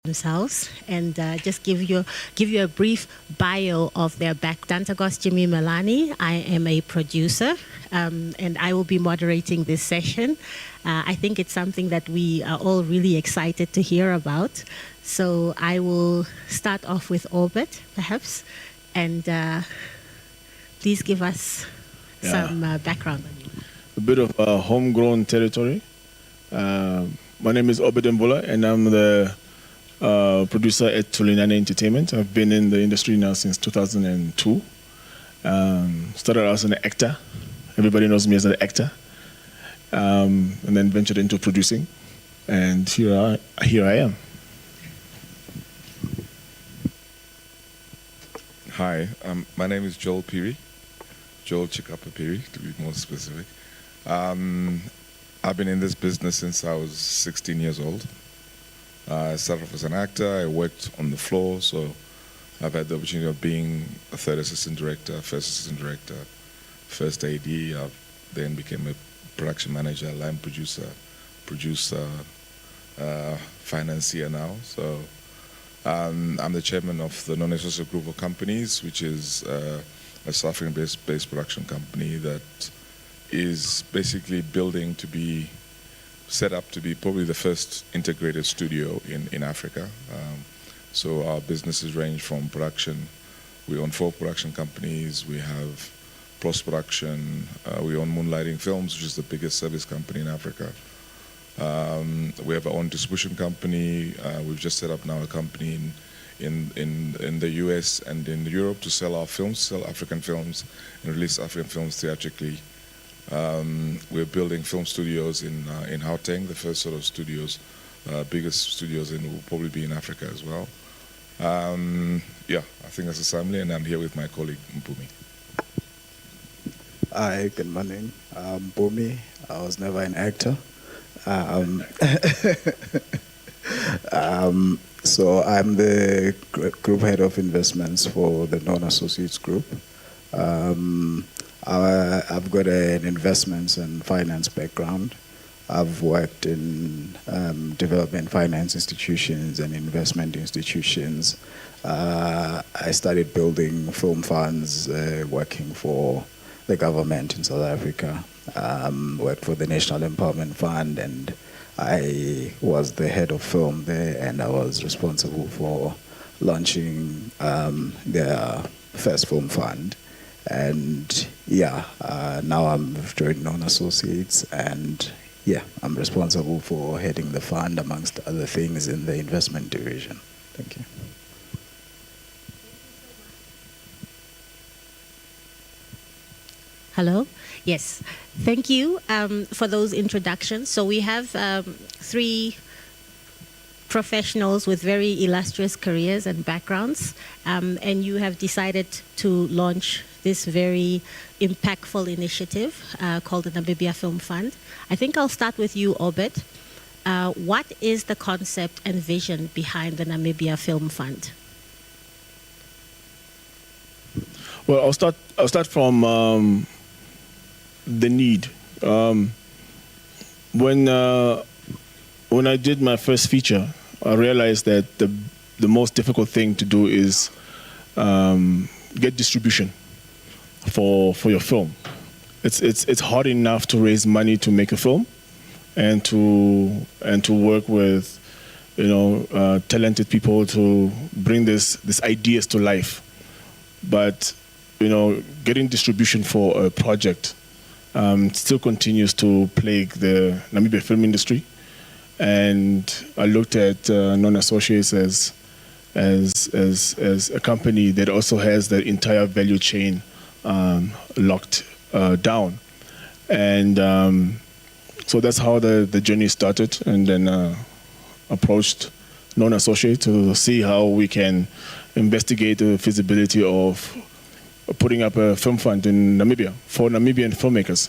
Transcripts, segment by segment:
themselves and just give you a brief bio of their back. Dantagos Jimmy Melani. I am a producer, and I will be moderating this session. I think it's something that we are all really excited to hear about. So I will start off with Orbit, perhaps, and please give us some background on you. A bit of homegrown territory. My name is Obed Mbola, and I'm the producer at Tulinane Entertainment. I've been in the industry now since 2002. Started out as an actor. Everybody knows me as an actor. And then ventured into producing. And here I am. Hi, my name is Joel Piri. Joel Chikapa Piri, to be more specific. I've been in this business since I was 16 years old. I started off as an actor. I worked on the floor, so I've had the opportunity of being a third assistant director, first assistant director, first AD. I then became a production manager, line producer, financier now. So I'm the chairman of the non-associate group of companies, which is a South African-based production company that is basically building to be set up to be probably the first integrated studio in Africa. So our businesses range from production. We own 4 production companies. We have post-production. We own Moonlighting Films, which is the biggest service company in Africa. We have our own distribution company. We've just set up now a company in the US and in Europe to sell our films, sell African films, and release African films theatrically. We're building film studios in Gauteng, the first sort of studios, biggest studios, and will probably be in Africa as well. I think that's a summary, and I'm here with my colleague Mpumi. Hi, good morning. I'm Mpumi. I was never an actor. So I'm the group head of investments for the Non-Associates Group. I've got an investments and finance background. I've worked in development finance institutions and investment institutions. I started building film funds, working for the government in South Africa. Worked for the National Empowerment Fund, and I was the head of film there, and I was responsible for launching their first film fund. And now I've joined Non-Associates, and I'm responsible for heading the fund, amongst other things, in the investment division. Thank you. Hello? Yes. Thank you for those introductions. So we have 3 professionals with very illustrious careers and backgrounds, and you have decided to launch this very impactful initiative called the Namibia Film Fund. I think I'll start with you, Obed. What is the concept and vision behind the Namibia Film Fund? Well, I'll start from the need. When I did my first feature, I realized that the most difficult thing to do is get distribution for your film. It's hard enough to raise money to make a film, and to work with talented people to bring these ideas to life. But getting distribution for a project still continues to plague the Namibia film industry. And I looked at Non-Associates as a company that also has the entire value chain locked down. And so that's how the journey started, and then approached Non-Associates to see how we can investigate the feasibility of putting up a film fund in Namibia for Namibian filmmakers.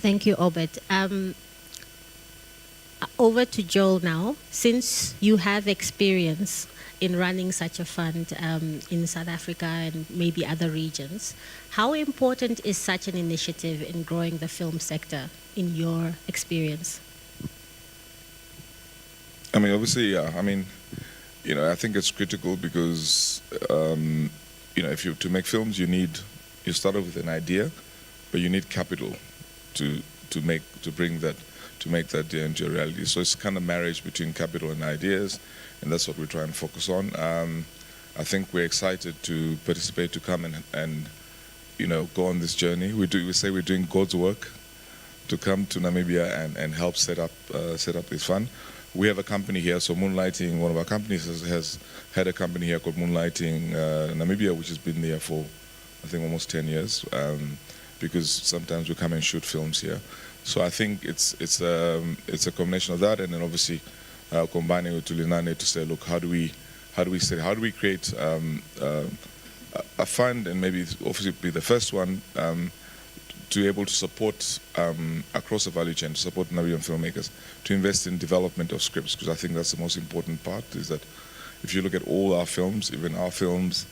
Thank you, Obed. Over to Joel now. Since you have experience in running such a fund in South Africa and maybe other regions, how important is such an initiative in growing the film sector in your experience? I mean, obviously, yeah. I mean, I think it's critical because, if you to make films, you start off with an idea, but you need capital to make that idea into a reality. So it's kind of marriage between capital and ideas, and that's what we try and focus on. I think we're excited to participate, to come and go on this journey. We say we're doing God's work to come to Namibia and help set up this fund. We have a company here, so Moonlighting, one of our companies has had a company here called Moonlighting Namibia, which has been there for, I think, almost 10 years, because sometimes we come and shoot films here. So I think it's a combination of that, and then obviously combining with Tulinane to say, look, how do we create a fund, and maybe obviously be the first one to be able to support across the value chain, to support Namibian filmmakers, to invest in development of scripts, because I think that's the most important part, is that if you look at all our films, even our films,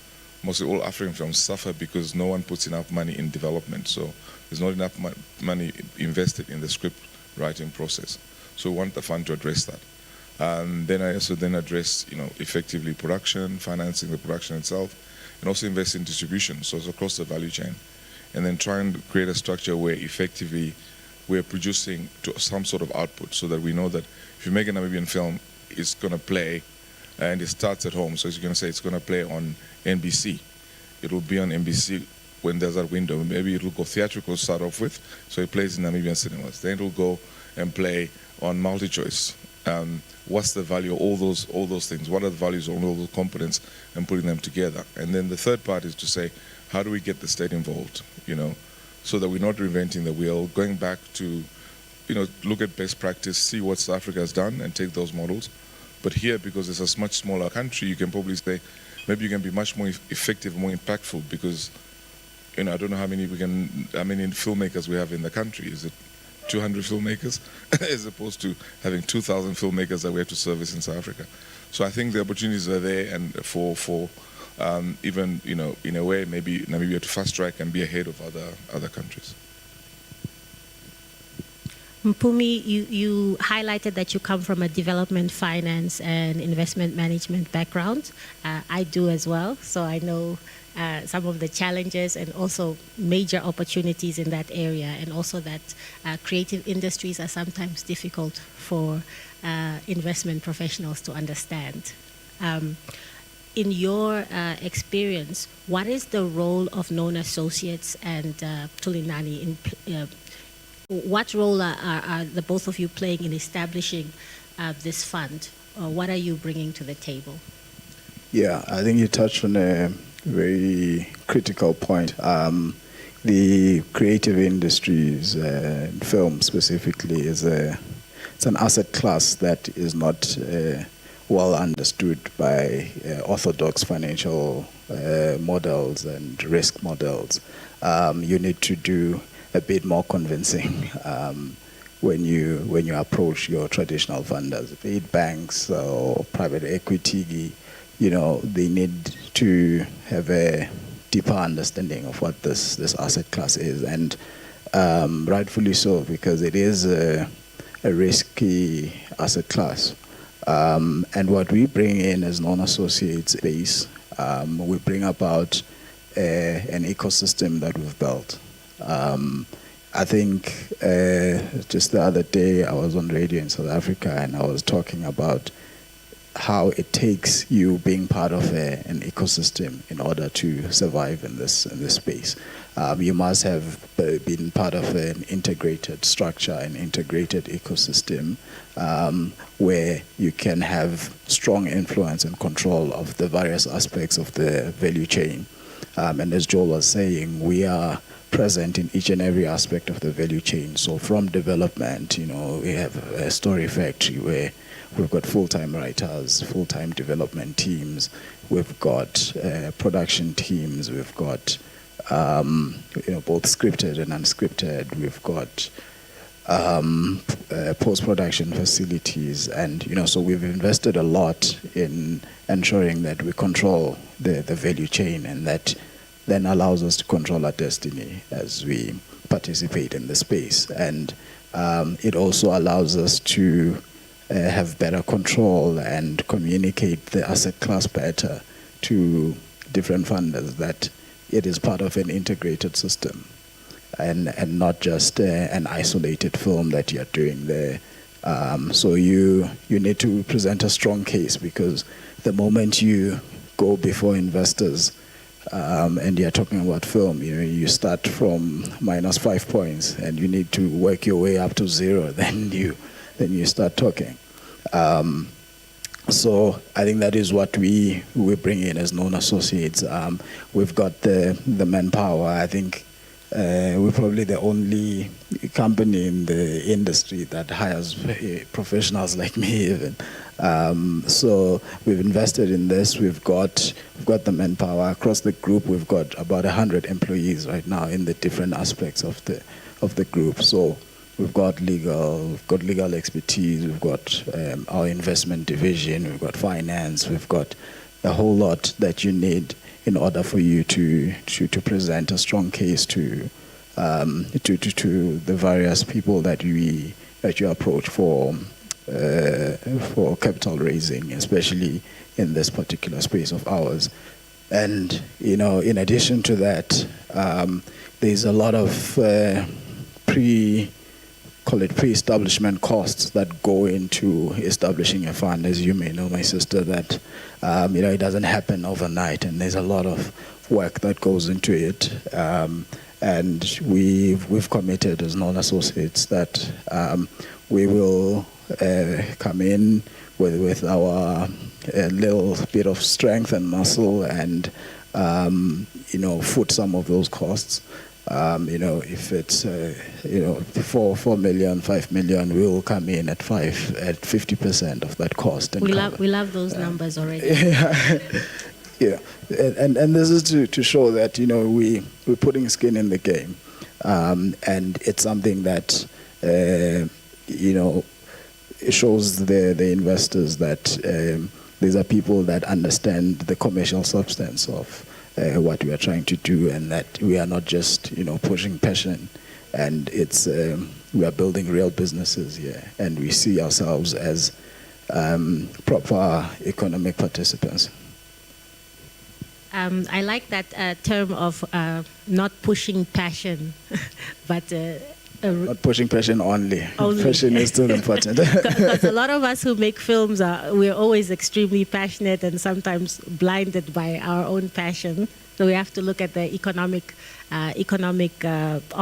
mostly all African films suffer because no one puts enough money in development. So there's not enough money invested in the script writing process. So we want the fund to address that. Then I also address, effectively production, financing the production itself, and also invest in distribution, so it's across the value chain. And then try and create a structure where effectively we're producing to some sort of output, so that we know that if you make a Namibian film, it's going to play, and it starts at home. So you're going to say it's going to play on NBC. It will be on NBC when there's that window. Maybe it will go theatrical to start off with, so it plays in Namibian cinemas. Then it will go and play on multi-choice. What's the value of all those things? What are the values of all those components, and putting them together? And then the third part is to say, how do we get the state involved? So that we're not reinventing the wheel, going back to, look at best practice, see what South Africa has done, and take those models. But here, because it's a much smaller country, you can probably say, maybe you can be much more effective, more impactful, because, I don't know how many filmmakers we have in the country. Is it 200 filmmakers, as opposed to having 2,000 filmmakers that we have to service in South Africa? So I think the opportunities are there, and for even, in a way, maybe Namibia to fast track and be ahead of other countries. Mpumi, you highlighted that you come from a development finance and investment management background. I do as well, so I know some of the challenges and also major opportunities in that area, and also that creative industries are sometimes difficult for investment professionals to understand. In your experience, what is the role of known associates and Tulinane what role are the both of you playing in establishing this fund? What are you bringing to the table? Yeah, I think you touched on a very critical point. The creative industries, film specifically, it's an asset class that is not well understood by orthodox financial models and risk models. You need to do a bit more convincing when you approach your traditional funders, be it banks or private equity. They need to have a deeper understanding of what this asset class is, and rightfully so, because it is a risky asset class. And what we bring in as non-associates base, we bring about an ecosystem that we've built. I think just the other day I was on radio in South Africa, and I was talking about how it takes you being part of an ecosystem in order to survive in this space. You must have been part of an integrated structure, an integrated ecosystem, where you can have strong influence and control of the various aspects of the value chain. And as Joel was saying, we are present in each and every aspect of the value chain. So from development, we have a story factory where we've got full-time writers, full-time development teams, we've got production teams, we've got both scripted and unscripted, we've got post-production facilities, and so we've invested a lot in ensuring that we control the value chain, and that then allows us to control our destiny as we participate in the space. And it also allows us to have better control and communicate the asset class better to different funders, that it is part of an integrated system and not just an isolated film that you're doing there. So you need to present a strong case, because the moment you go before investors and you're talking about film, you start from -5 points and you need to work your way up to 0, then you start talking. So I think that is what we bring in as known associates. We've got the manpower. I think we're probably the only company in the industry that hires professionals like me even. So we've invested in this. We've got the manpower across the group. We've got about 100 employees right now in the different aspects of the group. So we've got legal expertise. We've got our investment division. We've got finance. We've got a whole lot that you need in order for you to present a strong case to the various people that you approach for capital raising, especially in this particular space of ours. And in addition to that, there's a lot of pre-establishment costs that go into establishing a fund. As you may know, my sister, that it doesn't happen overnight, and there's a lot of work that goes into it. And we've committed as non-associates that we will come in with our little bit of strength and muscle and foot some of those costs. If it's 4 million, 5 million, we'll come in at 50% of that cost. And we love those numbers already. Yeah, and this is to show that we're putting skin in the game, and it's something that it shows the investors that these are people that understand the commercial substance of what we are trying to do, and that we are not just pushing passion, and it's we are building real businesses here, and we see ourselves as proper economic participants. I like that term of not pushing passion, but not pushing passion only. Passion is still important. Because a lot of us who make films, we're always extremely passionate and sometimes blinded by our own passion. So we have to look at the economic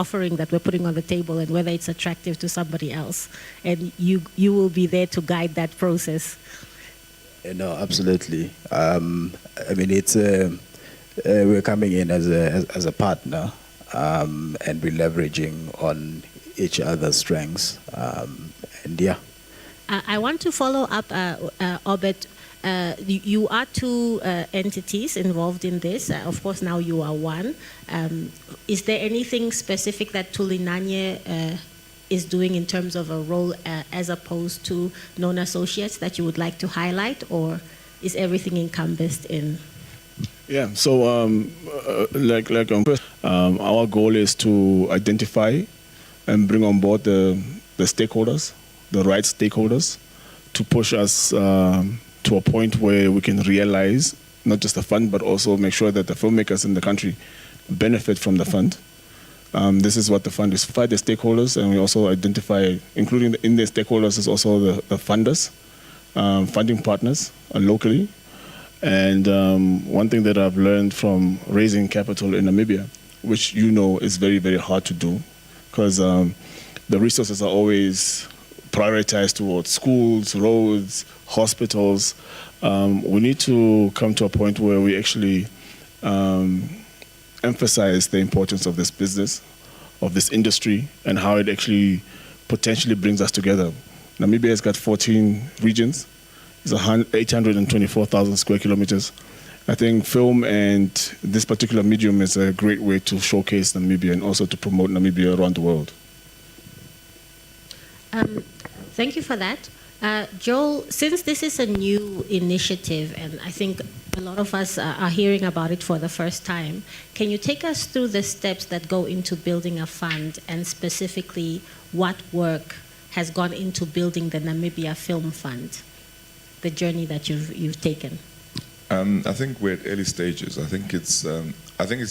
offering that we're putting on the table and whether it's attractive to somebody else. And you will be there to guide that process. No, absolutely. I mean, it's we're coming in as a partner, and we're leveraging on each other's strengths, and yeah. I want to follow up, Obed. You are two entities involved in this. Of course, now you are one. Is there anything specific that Tulinanye is doing in terms of a role as opposed to known associates that you would like to highlight, or is everything encompassed in? Yeah, so our goal is to identify and bring on board the stakeholders, the right stakeholders, to push us to a point where we can realize not just the fund, but also make sure that the filmmakers in the country benefit from the fund. This is what the fund is for, the stakeholders, and we also identify, including in the stakeholders, is also the funders, funding partners locally. And one thing that I've learned from raising capital in Namibia, which is very, very hard to do, because the resources are always prioritized towards schools, roads, hospitals. We need to come to a point where we actually emphasize the importance of this business, of this industry, and how it actually potentially brings us together. Namibia has got 14 regions. It's 824,000 square kilometers. I think film and this particular medium is a great way to showcase Namibia and also to promote Namibia around the world. Thank you for that. Joel, since this is a new initiative, and I think a lot of us are hearing about it for the first time, can you take us through the steps that go into building a fund, and specifically what work has gone into building the Namibia Film Fund, the journey that you've taken? I think we're at early stages. I think it's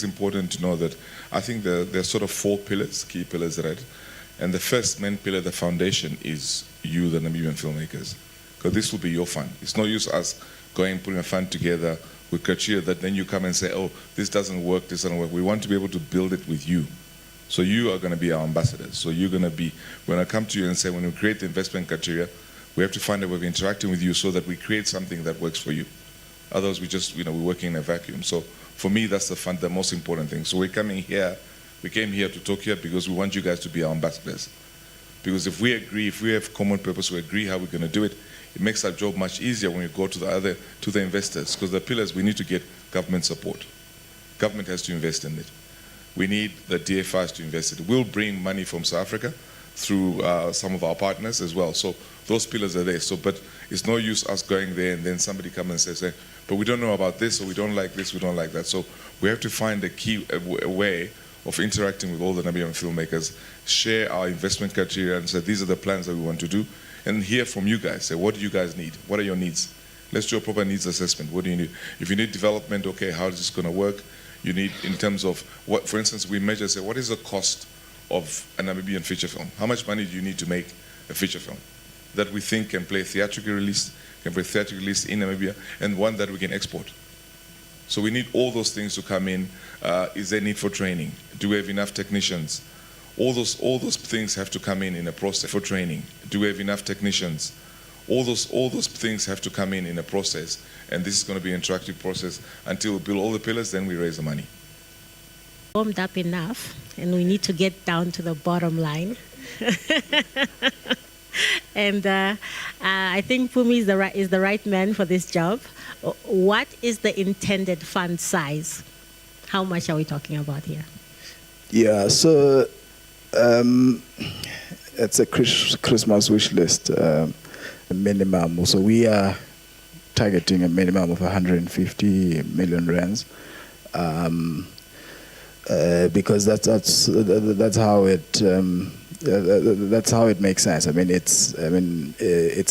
important to know that I think there's sort of 4 pillars, key pillars, right? And the first main pillar, the foundation, is you, the Namibian filmmakers, because this will be your fund. It's no use us going putting a fund together with criteria that then you come and say, oh, this doesn't work, this doesn't work. We want to be able to build it with you. So you are going to be our ambassadors. So you're going to be, when I come to you and say, when we create the investment criteria, we have to find a way of interacting with you so that we create something that works for you. Otherwise, we just, we're working in a vacuum. So for me, that's the most important thing. So we came here to talk here because we want you guys to be our ambassadors. Because if we agree, if we have common purpose, we agree how we're going to do it, it makes our job much easier when we go to the investors. Because the pillars, we need to get government support. Government has to invest in it. We need the DFIs to invest in it. We'll bring money from South Africa through some of our partners as well. So those pillars are there. So, but it's no use us going there and then somebody comes and says, but we don't know about this, or we don't like this, we don't like that. So we have to find a way of interacting with all the Namibian filmmakers, share our investment criteria and say, these are the plans that we want to do, and hear from you guys. Say, what do you guys need? What are your needs? Let's do a proper needs assessment. What do you need? If you need development, okay, how is this going to work? You need, in terms of, what, for instance, we measure, say, what is the cost of a Namibian feature film? How much money do you need to make a feature film that we think can play theatrical release, in Namibia, and one that we can export? So we need all those things to come in. Is there need for training? Do we have enough technicians? All those things have to come in a process for training. Do we have enough technicians? All those things have to come in a process, and this is going to be an interactive process until we build all the pillars, then we raise the money. Warmed up enough, and we need to get down to the bottom line. And I think Pumi is the right man for this job. What is the intended fund size? How much are we talking about here? Yeah, so it's a Christmas wish list, a minimum. So we are targeting a minimum of 150 million rands, because that's how it. That's how it makes sense. I mean, it's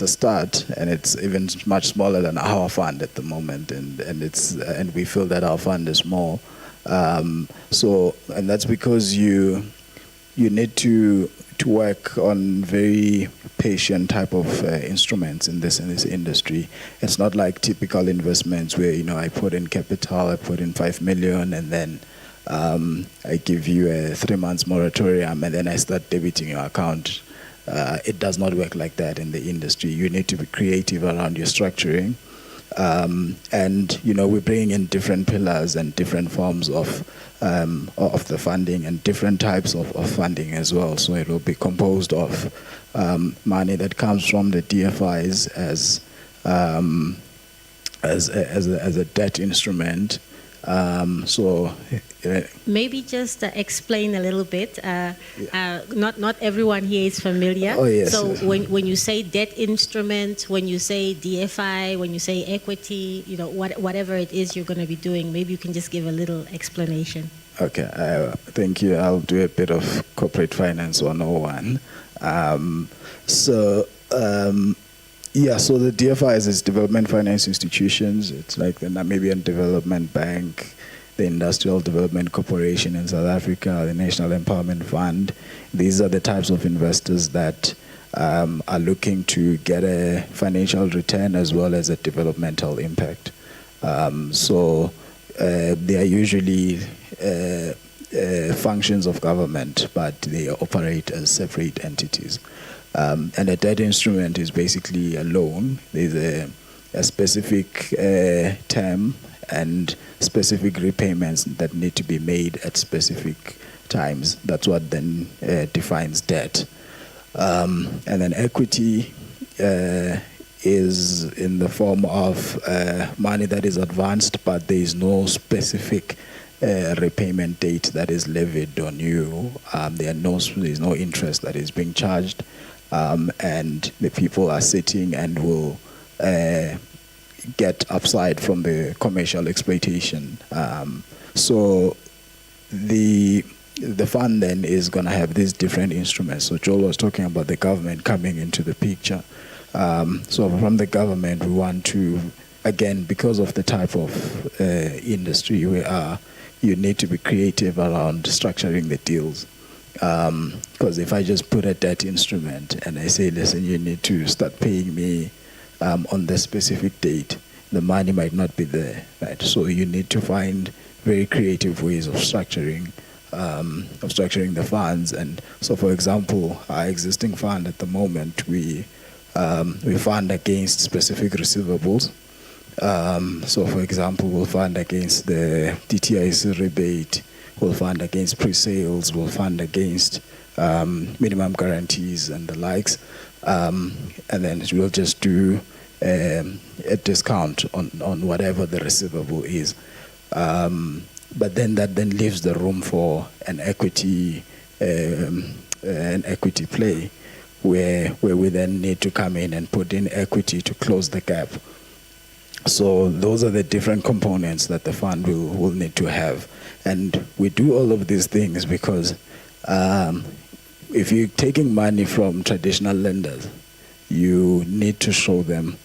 a start, and it's even much smaller than our fund at the moment, and we feel that our fund is small. So, and that's because you need to work on very patient type of instruments in this industry. It's not like typical investments where I put in capital, I put in 5 million, and then I give you a 3 months moratorium, and then I start debiting your account. It does not work like that in the industry. You need to be creative around your structuring. And we're bringing in different pillars and different forms of the funding and different types of funding as well. So it will be composed of money that comes from the DFIs as a debt instrument. Maybe just explain a little bit. Not everyone here is familiar. Oh, yes. So when you say debt instrument, when you say DFI, when you say equity, whatever it is you're going to be doing, maybe you can just give a little explanation. Okay, thank you. I'll do a bit of corporate finance 101. So the DFIs is development finance institutions. It's like the Namibian Development Bank, the Industrial Development Corporation in South Africa, the National Empowerment Fund. These are the types of investors that are looking to get a financial return as well as a developmental impact. They are usually functions of government, but they operate as separate entities. And a debt instrument is basically a loan. There's a specific term and specific repayments that need to be made at specific times. That's what then defines debt. And then equity is in the form of money that is advanced, but there is no specific repayment date that is levied on you. There's no interest that is being charged. And the people are sitting and will get upside from the commercial exploitation. So the the fund then is going to have these different instruments. So Joel was talking about the government coming into the picture. So from the government, we want to, again, because of the type of industry we are, you need to be creative around structuring the deals. Because if I just put a debt instrument and I say, listen, you need to start paying me on the specific date, the money might not be there, right? So you need to find very creative ways of structuring the funds. And so, for example, our existing fund at the moment, we fund against specific receivables. So, for example, we'll fund against the DTIC rebate, we'll fund against pre-sales, we'll fund against minimum guarantees and the likes, and then we'll just do a discount on whatever the receivable is. But then that then leaves the room for an equity play, where we then need to come in and put in equity to close the gap. So those are the different components that the fund will need to have. And we do all of these things because if you're taking money from traditional lenders, you need to show them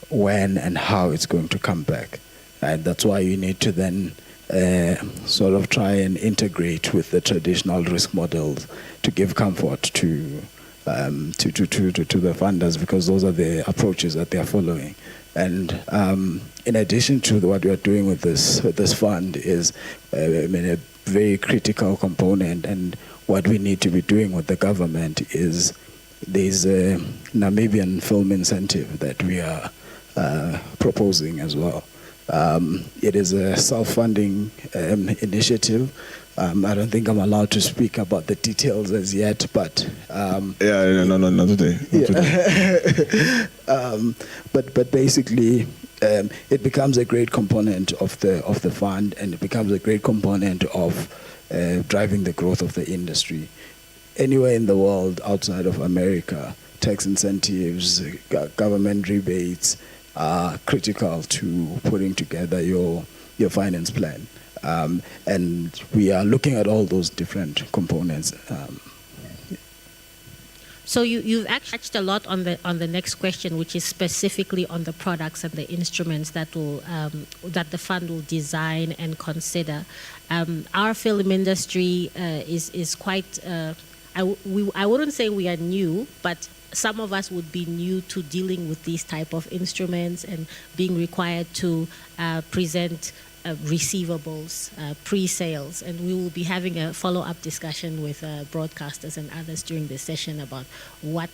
when and how it's going to come back. And that's why you need to then sort of try and integrate with the traditional risk models to give comfort to the funders, because those are the approaches that they are following. And in addition to what we are doing with this fund is a very critical component, and what we need to be doing with the government is there's a Namibian film incentive that we are proposing as well. It is a self-funding initiative. I don't think I'm allowed to speak about the details as yet, but not today. But basically, it becomes a great component of the fund, and it becomes a great component of driving the growth of the industry. Anywhere in the world outside of America, tax incentives, government rebates are critical to putting together your finance plan. And we are looking at all those different components. So you've actually touched a lot on the next question, which is specifically on the products and the instruments that will that the fund will design and consider. Our film industry is quite. I wouldn't say we are new, but some of us would be new to dealing with these type of instruments and being required to present receivables, pre-sales, and we will be having a follow-up discussion with broadcasters and others during this session about what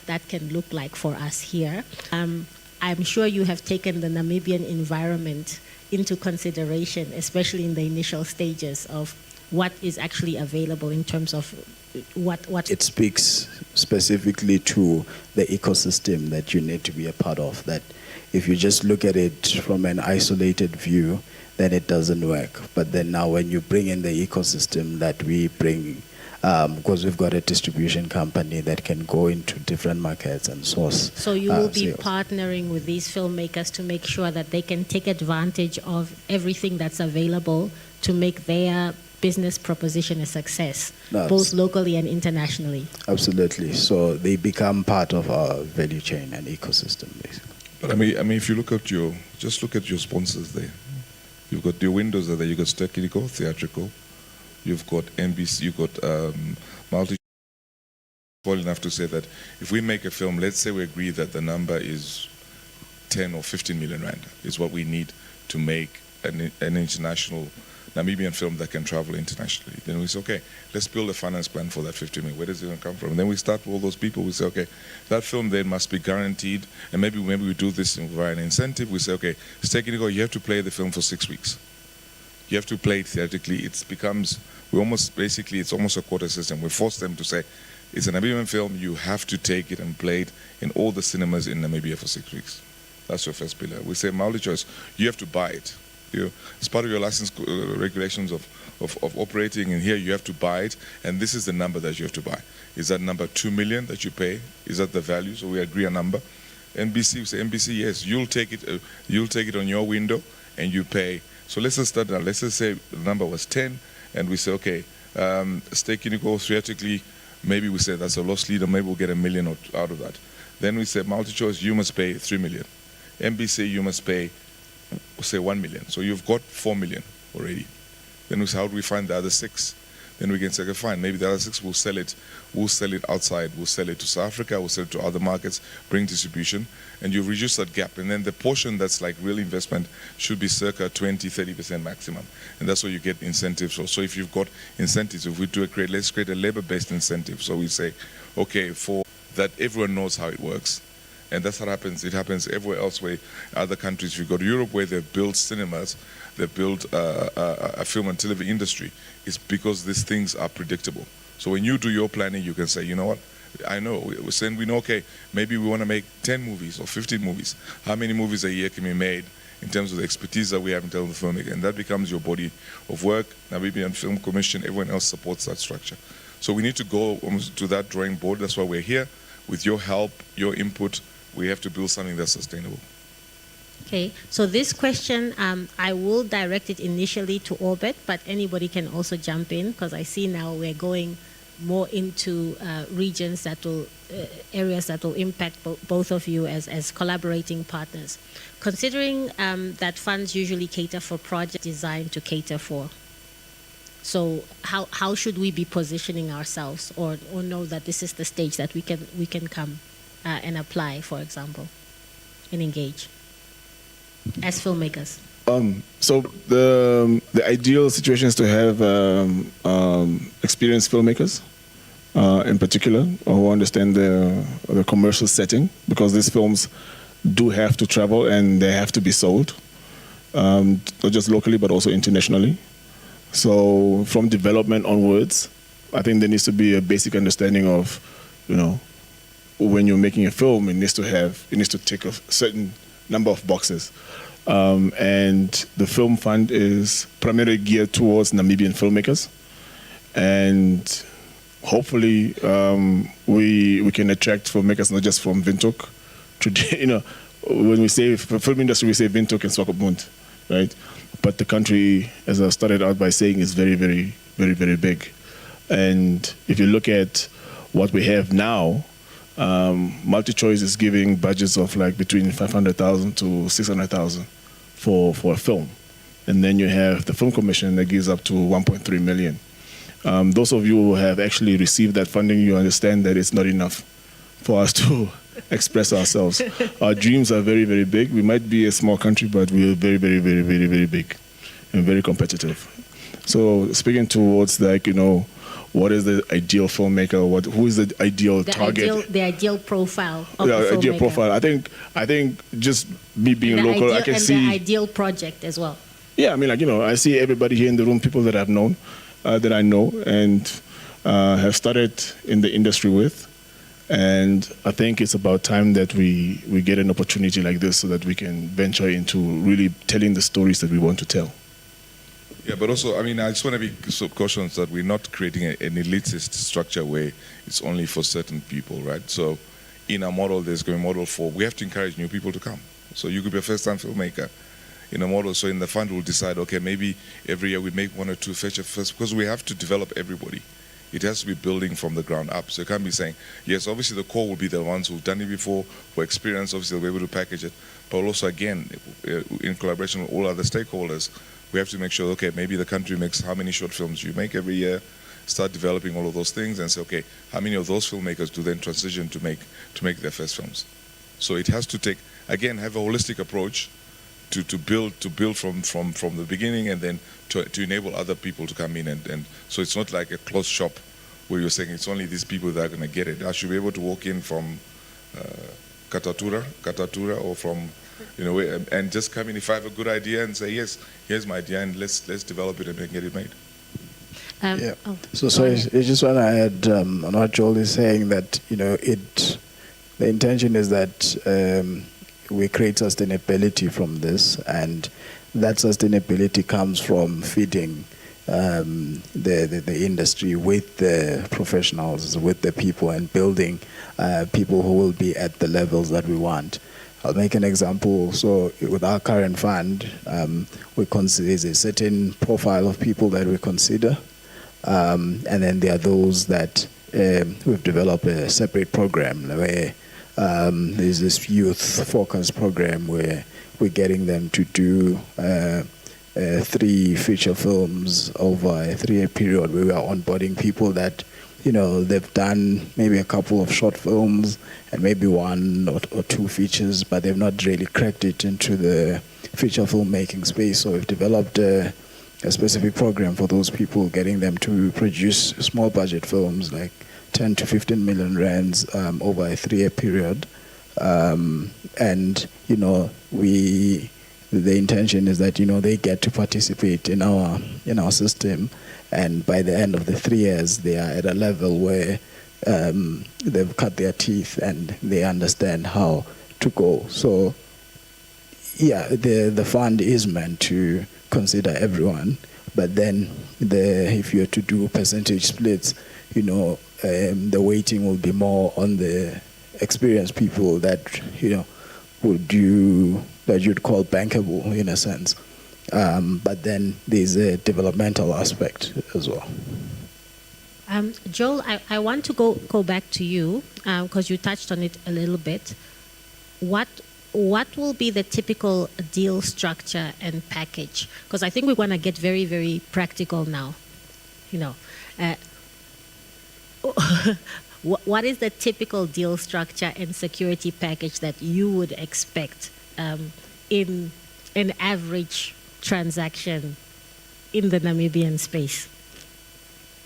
that can look like for us here. I'm sure you have taken the Namibian environment into consideration, especially in the initial stages of what is actually available in terms of what it speaks specifically to the ecosystem that you need to be a part of. That if you just look at it from an isolated view, then it doesn't work. But then now when you bring in the ecosystem that we bring, because we've got a distribution company that can go into different markets and source. So you will be sales. partnering with these filmmakers to make sure that they can take advantage of everything that's available to make their business proposition a success, both locally and internationally. Absolutely. So they become part of our value chain and ecosystem, basically. But I mean, if you look at your sponsors there. You've got your windows there. You've got technical, theatrical. You've got NBC. You've got multi. Well enough to say that if we make a film, let's say we agree that the number is 10 or 15 million rand is what we need to make an international Namibian film that can travel internationally. Then we say, okay, let's build a finance plan for that 50 million. Where does it going to come from? And then we start with all those people. We say, okay, that film then must be guaranteed. And maybe we do this via an incentive. We say, okay, it's technical. You have to play the film for 6 weeks. You have to play it theatrically. It becomes, it's almost a quota system. We force them to say, it's a Namibian film. You have to take it and play it in all the cinemas in Namibia for 6 weeks. That's your first pillar. We say, multi-choice. You have to buy it. It's part of your license regulations of operating, and here you have to buy it, and this is the number that you have to buy. Is that number 2 million that you pay? Is that the value? So we agree a number. NBC, we say, NBC, yes, you'll take it on your window, and you pay. So let's just start now. Let's just say the number was 10, and we say, okay, Stake Unico, theoretically, maybe we say that's a loss leader, maybe we'll get $1 million out of that. Then we say multi-choice, you must pay 3 million. MBC, you must pay, say 1 million. So you've got 4 million already. Then we say, how do we find the other 6? Then we can say, okay, fine, maybe the other 6 will sell it outside, we'll sell it to South Africa, we'll sell it to other markets, bring distribution, and you reduce that gap. And then the portion that's like real investment should be circa 20-30% maximum. And that's where you get incentives. So if you've got incentives, if we do let's create a labor-based incentive. So we say, okay, for that everyone knows how it works. And that's what happens. It happens everywhere else where other countries, if you go to Europe where they've built cinemas, they've built a film and television industry, it's because these things are predictable. So when you do your planning, you can say, you know what, I know, we're saying we know, okay, maybe we want to make 10 movies or 15 movies. How many movies a year can be made in terms of the expertise that we have in terms of filmmaking? And that becomes your body of work. Namibian Film Commission, everyone else supports that structure. So we need to go almost to that drawing board. That's why we're here. With your help, your input, we have to build something that's sustainable. Okay, so this question, I will direct it initially to Orbit, but anybody can also jump in, because I see now we're going more into regions that will, areas that will impact both of you as collaborating partners. Considering that funds usually cater for projects designed to cater for, so how should we be positioning ourselves, or know that this is the stage that we can come and apply, for example, and engage as filmmakers? So the ideal situation is to have experienced filmmakers, in particular, who understand the commercial setting, because these films do have to travel and they have to be sold, not just locally but also internationally. So from development onwards, I think there needs to be a basic understanding of, when you're making a film, it needs to tick a certain number of boxes. And the film fund is primarily geared towards Namibian filmmakers, and hopefully we can attract filmmakers not just from Windhoek. When we say film industry, we say Windhoek and Swakopmund, right? But the country, as I started out by saying, is very, very, very, very big. And if you look at what we have now, MultiChoice is giving budgets of like between 500,000 to 600,000 for a film. And then you have the Film Commission that gives up to 1.3 million. Those of you who have actually received that funding, you understand that it's not enough for us to express ourselves. Our dreams are very, very big. We might be a small country, but we are very, very, very, very, very big and very competitive. So speaking towards what is the ideal filmmaker? Who is the ideal target? The ideal profile of the filmmaker. Ideal profile. I think just me being local, I can see the ideal project as well. Yeah, I mean, I see everybody here in the room, people that I've known, that I know, and have started in the industry with. And I think it's about time that we get an opportunity like this so that we can venture into really telling the stories that we want to tell. Yeah, but also, I just want to be so cautious that we're not creating an elitist structure where it's only for certain people, right? So in our model, there's going to be a model for, we have to encourage new people to come. So you could be a first-time filmmaker in a model. So in the fund, we'll decide, okay, maybe every year we make 1 or 2 feature films, because we have to develop everybody. It has to be building from the ground up. So you can't be saying, yes, obviously the core will be the ones who've done it before, who are experienced, obviously they'll be able to package it. But also, again, in collaboration with all other stakeholders, we have to make sure, okay, maybe the country makes how many short films you make every year, start developing all of those things and say, okay, how many of those filmmakers do then transition to make their first films? So it has to take, again, have a holistic approach to build from the beginning, and then to enable other people to come in. And so it's not like a closed shop where you're saying it's only these people that are going to get it. I should be able to walk in from Katatura or from, and just come in if I have a good idea and say, yes, here's my idea, and let's develop it and get it made. Yeah. So I just want to add on what Joel is saying, that the intention is that we create sustainability from this, and that sustainability comes from feeding the industry with the professionals, with the people, and building people who will be at the levels that we want. I'll make an example. So with our current fund, we consider there's a certain profile of people that we consider. And then there are those that we've developed a separate program where there's this youth focus program where we're getting them to do 3 feature films over a 3-year period, where we are onboarding people that, they've done maybe a couple of short films and maybe 1 or 2 features, but they've not really cracked it into the feature filmmaking space. So we've developed a specific program for those people, getting them to produce small budget films like 10 to 15 million rands over a 3-year period. And, the intention is that, they get to participate in our system. And by the end of the 3 years, they are at a level where they've cut their teeth and they understand how to go. So, yeah, the fund is meant to consider everyone. But then if you're to do percentage splits, the weighting will be more on the experienced people that, that you'd call bankable in a sense. But then there's a developmental aspect as well. Joel, I want to go back to you because you touched on it a little bit. What will be the typical deal structure and package? Because I think we want to get very, very practical now. What is the typical deal structure and security package that you would expect in an average transaction in the Namibian space?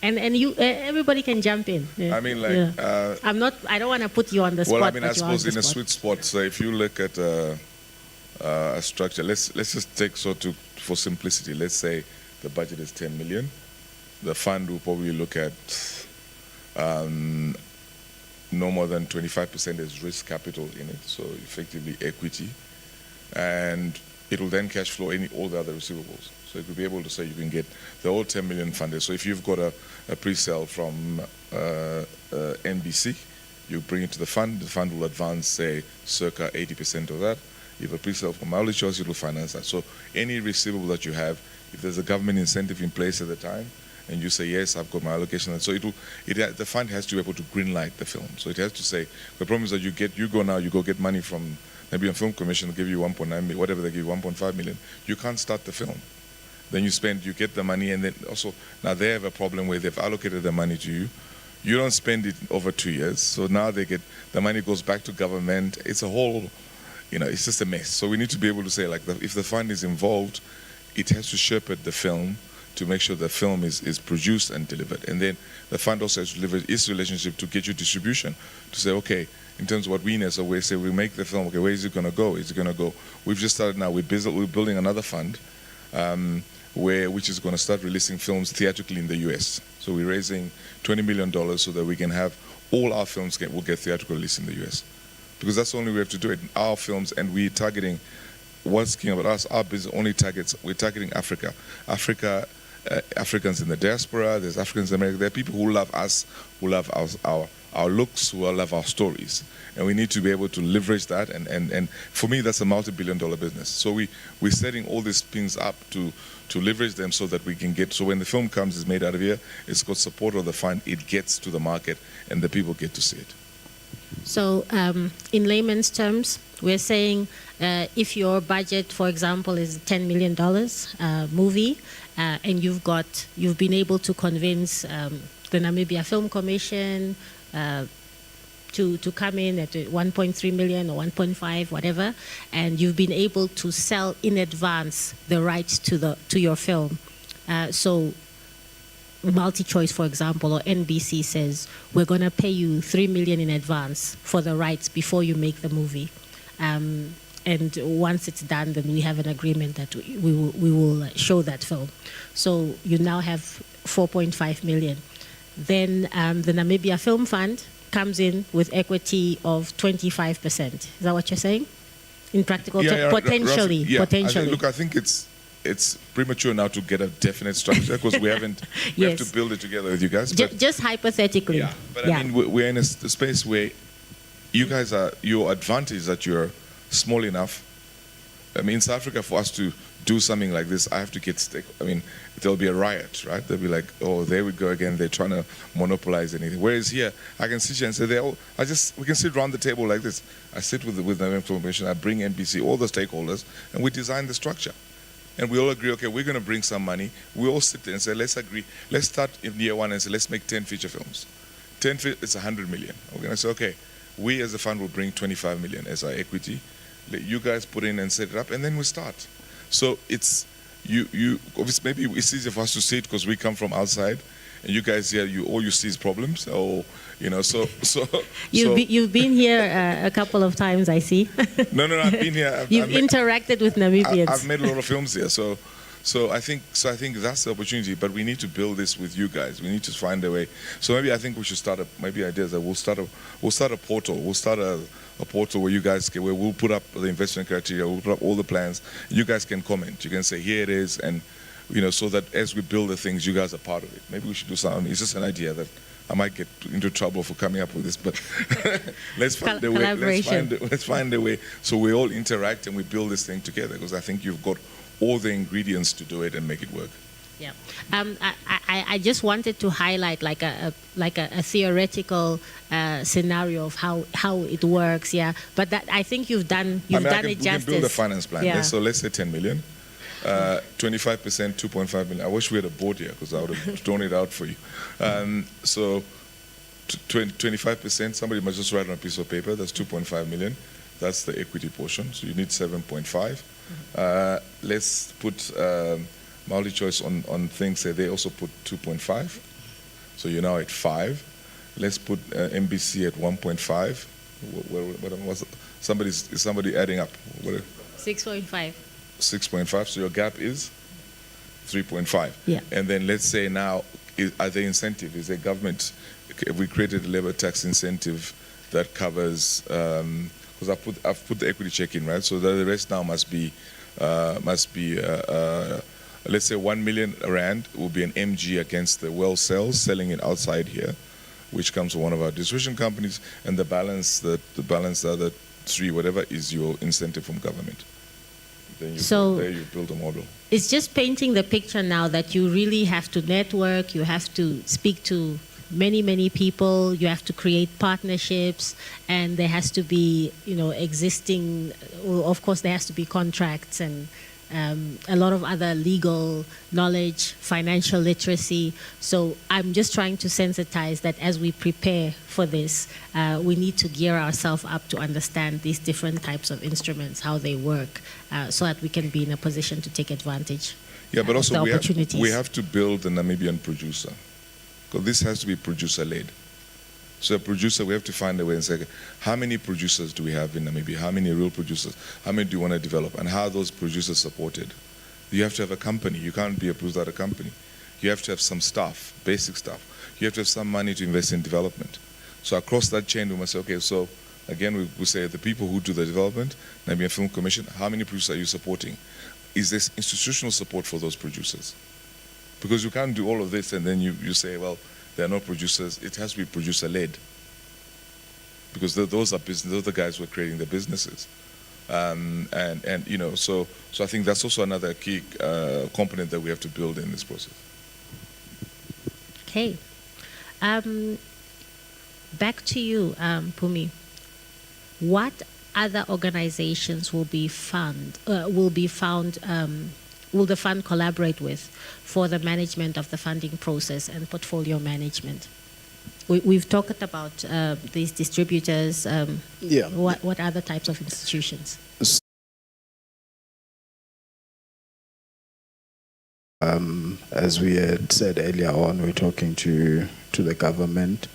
And you, everybody can jump in. I mean, like, yeah. I don't want to put you on the spot. Well, I mean, I suppose in a sweet spot. So if you look at a structure, let's just take for simplicity. Let's say the budget is 10 million. The fund will probably look at no more than 25% as risk capital in it, so effectively equity, and it will then cash flow all the other receivables. So it will be able to say you can get the whole 10 million funded. So if you've got a pre-sale from NBC, you bring it to the fund will advance, say, circa 80% of that. If a pre-sale from Mauritius, it will finance that. So any receivable that you have, if there's a government incentive in place at the time, and you say, yes, I've got my allocation, and so the fund has to be able to green light the film. So it has to say, the problem is that you go get money from Namibian Film Commission, they'll give you 1.9 million, whatever they give you, 1.5 million. You can't start the film. Then you get the money, and then also, now they have a problem where they've allocated the money to you. You don't spend it over 2 years, so now the money goes back to government. It's a whole, it's just a mess. So we need to be able to say, like, if the fund is involved, it has to shepherd the film to make sure the film is produced and delivered. And then the fund also has to deliver its relationship to get you distribution, to say, okay, in terms of what we need, so we say we make the film, okay, where is it going to go? Is it going to go? We've just started now, we're building another fund, which is going to start releasing films theatrically in the US. So we're raising $20 million so that we can have all our films will get theatrical release in the US. Because that's the only way we have to do it. Our films, and we're targeting, what's key about us, our business only targets, we're targeting Africa. Africans in the diaspora, there's Africans in America, there are people who love us, who love our looks, who love our stories. And we need to be able to leverage that, and for me, that's a multi-billion-dollar business. So we're setting all these things up to leverage them so that we can so when the film comes, it's made out of here, it's got support of the fund, it gets to the market, and the people get to see it. So in layman's terms, we're saying if your budget, for example, is $10 million movie, and you've been able to convince the Namibia Film Commission to come in at 1.3 million or 1.5, whatever, and you've been able to sell in advance the rights to your film. So MultiChoice, for example, or NBC says, we're going to pay you $3 million in advance for the rights before you make the movie. And once it's done, then we have an agreement that we will show that film. So you now have 4.5 million. Then the Namibia Film Fund comes in with equity of 25%. Is that what you're saying? In practical terms, potentially. Yeah. Potentially. I think it's premature now to get a definite structure because we haven't. We have to build it together with you guys. Just hypothetically. Yeah, but I mean, we're in a space where you guys your advantage is that you're small enough I mean, in South Africa, for us to do something like this, I have to get I mean, there'll be a riot, right? They'll be like, oh, there we go again. They're trying to monopolize anything. Whereas here, I can sit here and say, we can sit around the table like this. I sit with the information. I bring NBC, all the stakeholders, and we design the structure. And we all agree, okay, we're going to bring some money. We all sit there and say, let's agree. Let's start in year one and say, let's make 10 feature films. It's 100 million. We're going to say, okay, we as a fund will bring 25 million as our equity. Let you guys put in and set it up, and then we start. So it's, you obviously maybe it's easier for us to see it because we come from outside, and you guys here, all you see is problems, or You've been here a couple of times, I see. No, I've been here. You've interacted with Namibians. I've made a lot of films here, so I think that's the opportunity. But we need to build this with you guys. We need to find a way. So maybe I think we should start ideas that we'll start a portal. We'll start a portal where you guys where we'll put up the investment criteria. We'll put up all the plans. You guys can comment. You can say here it is, and so that as we build the things, you guys are part of it. Maybe we should do something. It's just an idea that I might get into trouble for coming up with this, but let's find a way. Let's find a way so we all interact and we build this thing together, because I think you've got all the ingredients to do it and make it work. Yeah, I just wanted to highlight like a theoretical scenario of how it works. Yeah, but that I think you've done it justice. We can build a finance plan. Yeah. So let's say 10 million. 25%, 2.5 million. I wish we had a board here because I would have thrown it out for you. So 25%, somebody must just write on a piece of paper. That's 2.5 million. That's the equity portion. So you need 7.5. Let's put multi-choice on things. Say they also put 2.5. So you're now at 5. Let's put MBC at 1.5. What was is somebody adding up? 6.5. 6.5, so your gap is 3.5. Yeah. And then let's say now, are there incentive? Is there government? We created a labor tax incentive that covers, because I've put the equity check in, right? So the rest now must be let's say 1 million rand will be an MG against the well sales, selling it outside here, which comes from one of our distribution companies, and the other 3, whatever, is your incentive from government. Then you build a model. It's just painting the picture now that you really have to network, you have to speak to many people, you have to create partnerships, and there has to be, existing, of course there has to be contracts and a lot of other legal knowledge, financial literacy. So I'm just trying to sensitize that as we prepare for this, we need to gear ourselves up to understand these different types of instruments, how they work, so that we can be in a position to take advantage but also of the opportunities. We have to build a Namibian producer, because this has to be producer-led. So a producer, we have to find a way and say, how many producers do we have in Namibia? How many real producers? How many do you want to develop? And how are those producers supported? You have to have a company. You can't be a producer without a company. You have to have some staff, basic staff. You have to have some money to invest in development. So across that chain, we must say, okay, so again, we say the people who do the development, Namibian Film Commission, how many producers are you supporting? Is there institutional support for those producers? Because you can't do all of this and then you say, well, there are no producers. It has to be producer-led, because those are the guys who are creating the businesses, and so I think that's also another key component that we have to build in this process. Okay, back to you, Pumi. What other organizations will the fund collaborate with for the management of the funding process and portfolio management? We've talked about these distributors. What other types of institutions? As we had said earlier on, we're talking to the government.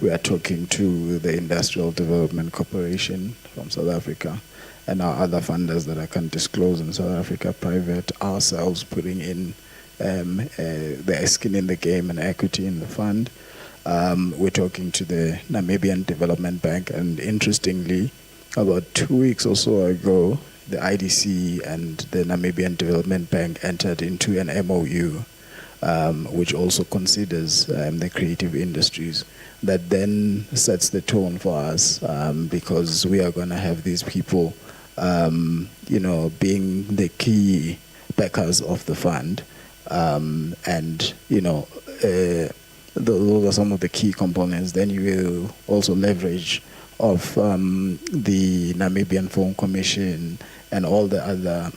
We are talking to the Industrial Development Corporation from South Africa, and our other funders that I can't disclose in South Africa, private, ourselves putting in their skin in the game and equity in the fund. We're talking to the Namibian Development Bank, and interestingly, about 2 weeks or so ago, the IDC and the Namibian Development Bank entered into an MOU, which also considers the creative industries. That then sets the tone for us, because we are going to have these people being the key backers of the fund. And, those are some of the key components. Then you will also leverage of the Namibian Film Commission and all the other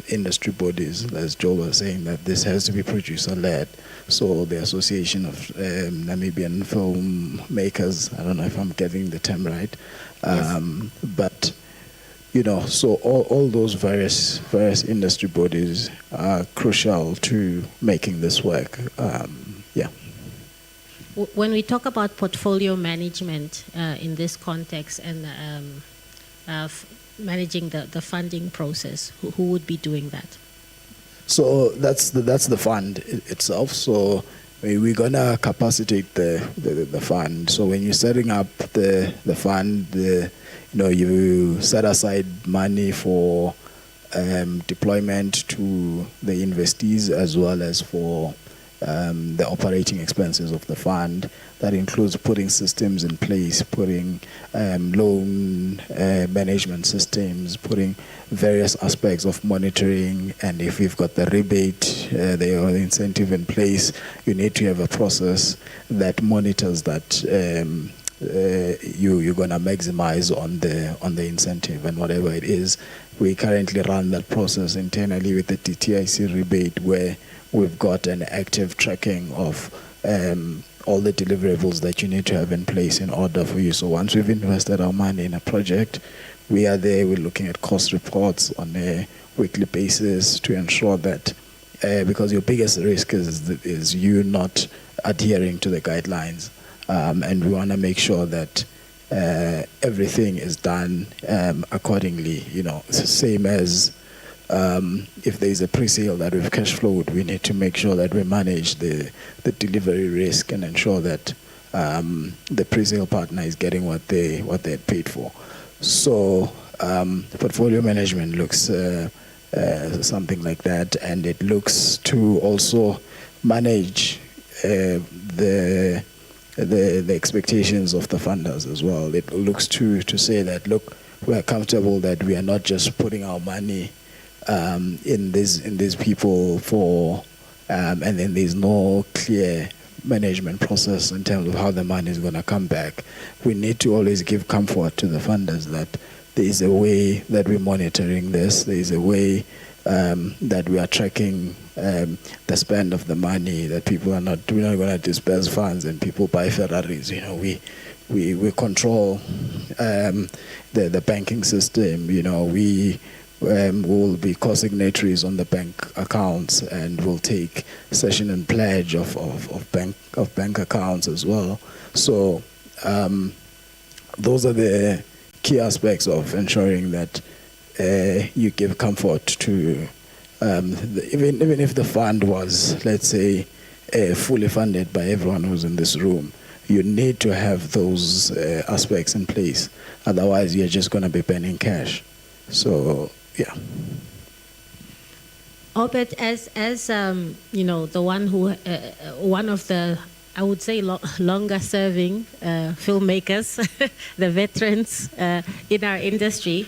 industry bodies, as Joel was saying, that this has to be producer-led. So the Association of Namibian Filmmakers, I don't know if I'm getting the term right, but so all those various industry bodies are crucial to making this work. When we talk about portfolio management in this context and managing the funding process, who would be doing that? So that's the fund itself. So we're gonna capacitate the fund. So when you're setting up the fund, you set aside money for deployment to the investees as well as for the operating expenses of the fund. That includes putting systems in place, putting loan management systems, putting various aspects of monitoring, and if you've got the rebate, the incentive in place, you need to have a process that monitors that you're going to maximize on the incentive and whatever it is. We currently run that process internally with the TTIC rebate, where we've got an active tracking of all the deliverables that you need to have in place in order for you. So once we've invested our money in a project, we are there, we're looking at cost reports on a weekly basis to ensure that, because your biggest risk is you not adhering to the guidelines. And we want to make sure that everything is done accordingly. It's the same as if there's a pre-sale that we've cash flowed, we need to make sure that we manage the delivery risk and ensure that the pre-sale partner is getting what they had paid for. So portfolio management looks something like that, and it looks to also manage the expectations of the funders as well. It looks to say that, look, we are comfortable that we are not just putting our money in these people and then there's no clear management process in terms of how the money is going to come back. We need to always give comfort to the funders that there is a way that we're monitoring this. There is a way that we are tracking the spend of the money. That we're not going to disperse funds and people buy Ferraris. We control the banking system. We will be co-signatories on the bank accounts, and we'll take cession and pledge of bank accounts as well. So those are the key aspects of ensuring that you give comfort to even if the fund was, let's say, fully funded by everyone who's in this room. You need to have those aspects in place. Otherwise, you're just going to be burning cash. So, yeah. Obed, as the one who, one of the, I would say, longer-serving filmmakers, the veterans in our industry,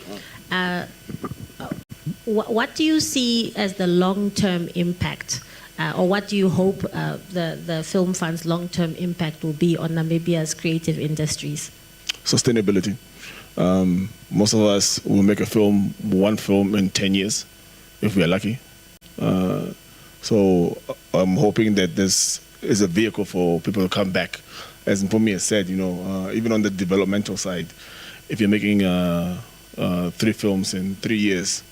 what do you see as the long-term impact, or what do you hope the Film Fund's long-term impact will be on Namibia's creative industries? Sustainability. Most of us will make one film in 10 years, if we are lucky. So I'm hoping that this is a vehicle for people to come back. As Mpumi has said, even on the developmental side, if you're making 3 films in 3 years,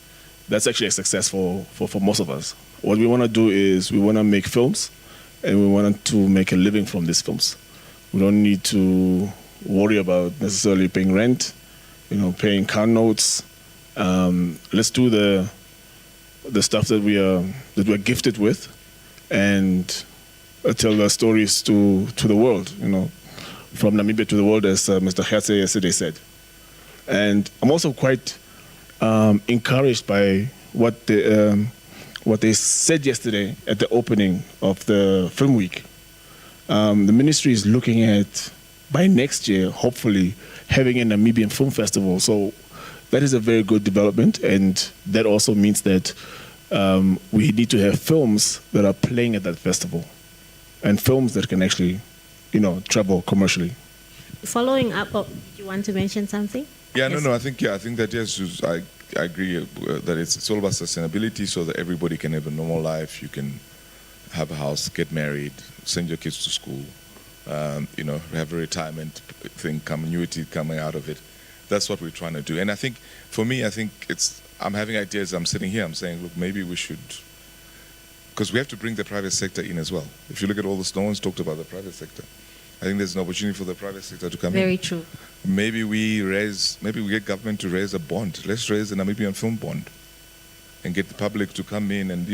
that's actually a success for most of us. What we want to do is we want to make films, and we want to make a living from these films. We don't need to worry about necessarily paying rent, paying car notes. Let's do the stuff that we're gifted with, and tell our stories to the world. From Namibia to the world, as Mr. Herze yesterday said. And I'm also quite encouraged by what they said yesterday at the opening of the film week. The ministry is looking at, by next year, hopefully having a Namibian film festival. So that is a very good development, and that also means that we need to have films that are playing at that festival, and films that can actually, travel commercially. Following up, do you want to mention something? Yeah, Yes. no. I think that yes, I agree that it's all about sustainability, so that everybody can have a normal life. You can have a house, get married, send your kids to school, have a retirement thing, annuity coming out of it. That's what we're trying to do. And I think, for me, I'm having ideas. I'm sitting here, I'm saying, look, maybe we should, because we have to bring the private sector in as well. If you look at all this, no one's talked about the private sector. I think there's an opportunity for the private sector to come in. Very true. Maybe we get government to raise a bond. Let's raise a Namibian film bond and get the public to come in and,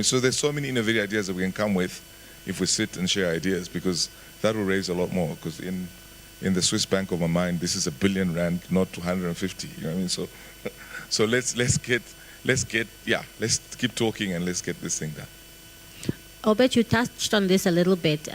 so there's so many innovative ideas that we can come with if we sit and share ideas, because that will raise a lot more. Because in the Swiss bank of my mind, this is R1 billion, not 250. You know what I mean? So let's keep talking and let's get this thing done. Albert, you touched on this a little bit,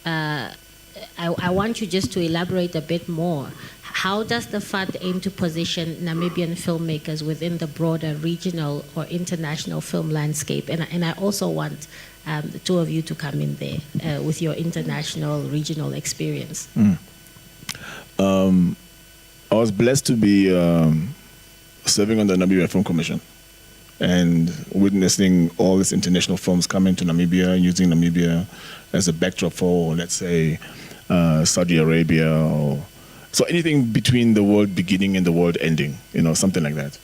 I want you just to elaborate a bit more. How does the fund aim to position Namibian filmmakers within the broader regional or international film landscape? And I also want the two of you to come in there with your international, regional experience. I was blessed to be serving on the Namibia Film Commission and witnessing all these international films coming to Namibia, using Namibia as a backdrop for, let's say, Saudi Arabia, so anything between the world beginning and the world ending, something like that.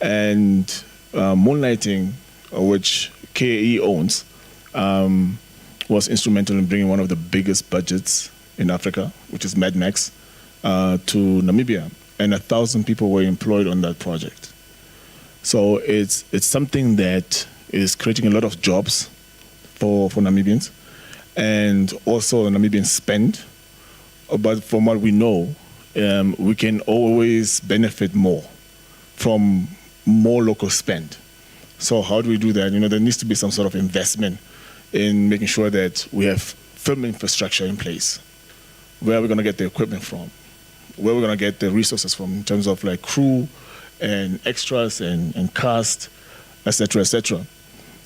And Moonlighting, which KAE owns, was instrumental in bringing one of the biggest budgets in Africa, which is Mad Max, to Namibia. And 1,000 people were employed on that project. So it's something that is creating a lot of jobs for Namibians, and also Namibian spend. But from what we know, we can always benefit more from more local spend. So how do we do that? There needs to be some sort of investment in making sure that we have film infrastructure in place. Where are we going to get the equipment from? Where are we going to get the resources from in terms of like crew and extras and cast, et cetera.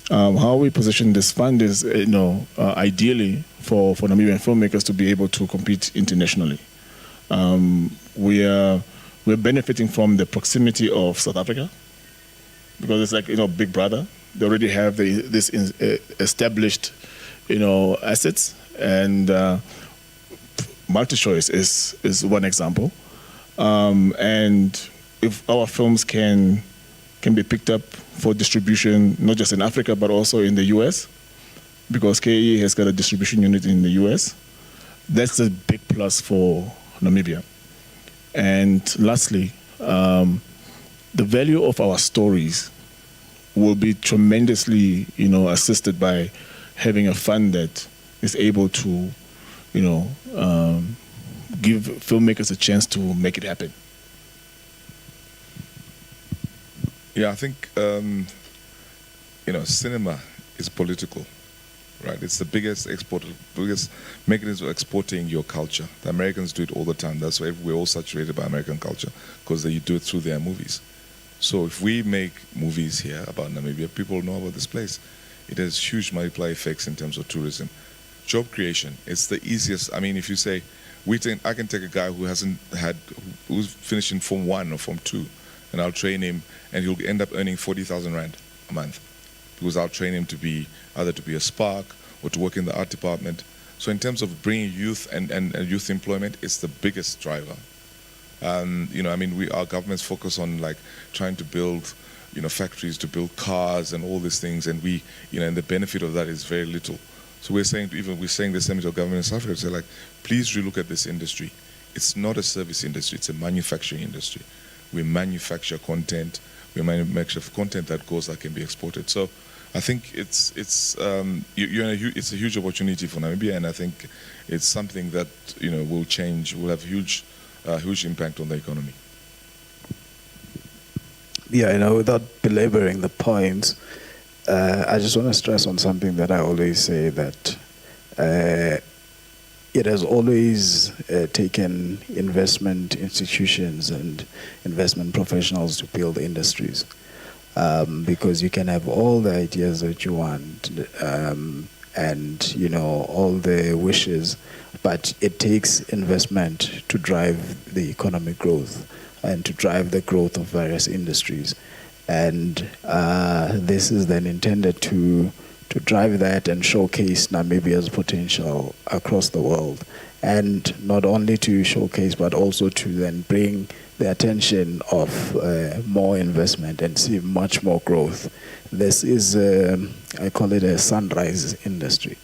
How we position this fund is, ideally for Namibian filmmakers to be able to compete internationally. We're benefiting from the proximity of South Africa, because it's like, Big Brother. They already have this established, assets, and multi-choice is one example. And if our films can be picked up for distribution, not just in Africa, but also in the US, because KE has got a distribution unit in the US, that's a big plus for Namibia. And lastly, the value of our stories will be tremendously, assisted by having a fund that is able to, give filmmakers a chance to make it happen. Yeah, I think, cinema is political, right? It's the biggest mechanism of exporting your culture. The Americans do it all the time. That's why we're all saturated by American culture, because they do it through their movies. So if we make movies here about Namibia, people know about this place. It has huge multiplier effects in terms of tourism. Job creation, it's the easiest. I mean, if you say, I can take a guy who's finishing Form 1 or Form 2, and I'll train him, and he'll end up earning 40,000 Rand a month, because I'll train him to be either to be a spark or to work in the art department. So in terms of bringing youth and youth employment, it's the biggest driver. Our governments focus on like trying to build, factories to build cars and all these things, and and the benefit of that is very little. So we're saying the same to government in South Africa, say like, please relook at this industry. It's not a service industry; it's a manufacturing industry. We manufacture content. We manufacture content that can be exported. So I think it's a huge opportunity for Namibia, and I think it's something that will change, will have huge impact on the economy. Yeah, without belaboring the point, I just want to stress on something that I always say, that it has always taken investment institutions and investment professionals to build industries. Because you can have all the ideas that you want and all the wishes, but it takes investment to drive the economic growth and to drive the growth of various industries. And this is then intended to drive that and showcase Namibia's potential across the world. And not only to showcase, but also to then bring the attention of more investment and see much more growth. This is, I call it a sunrise industry.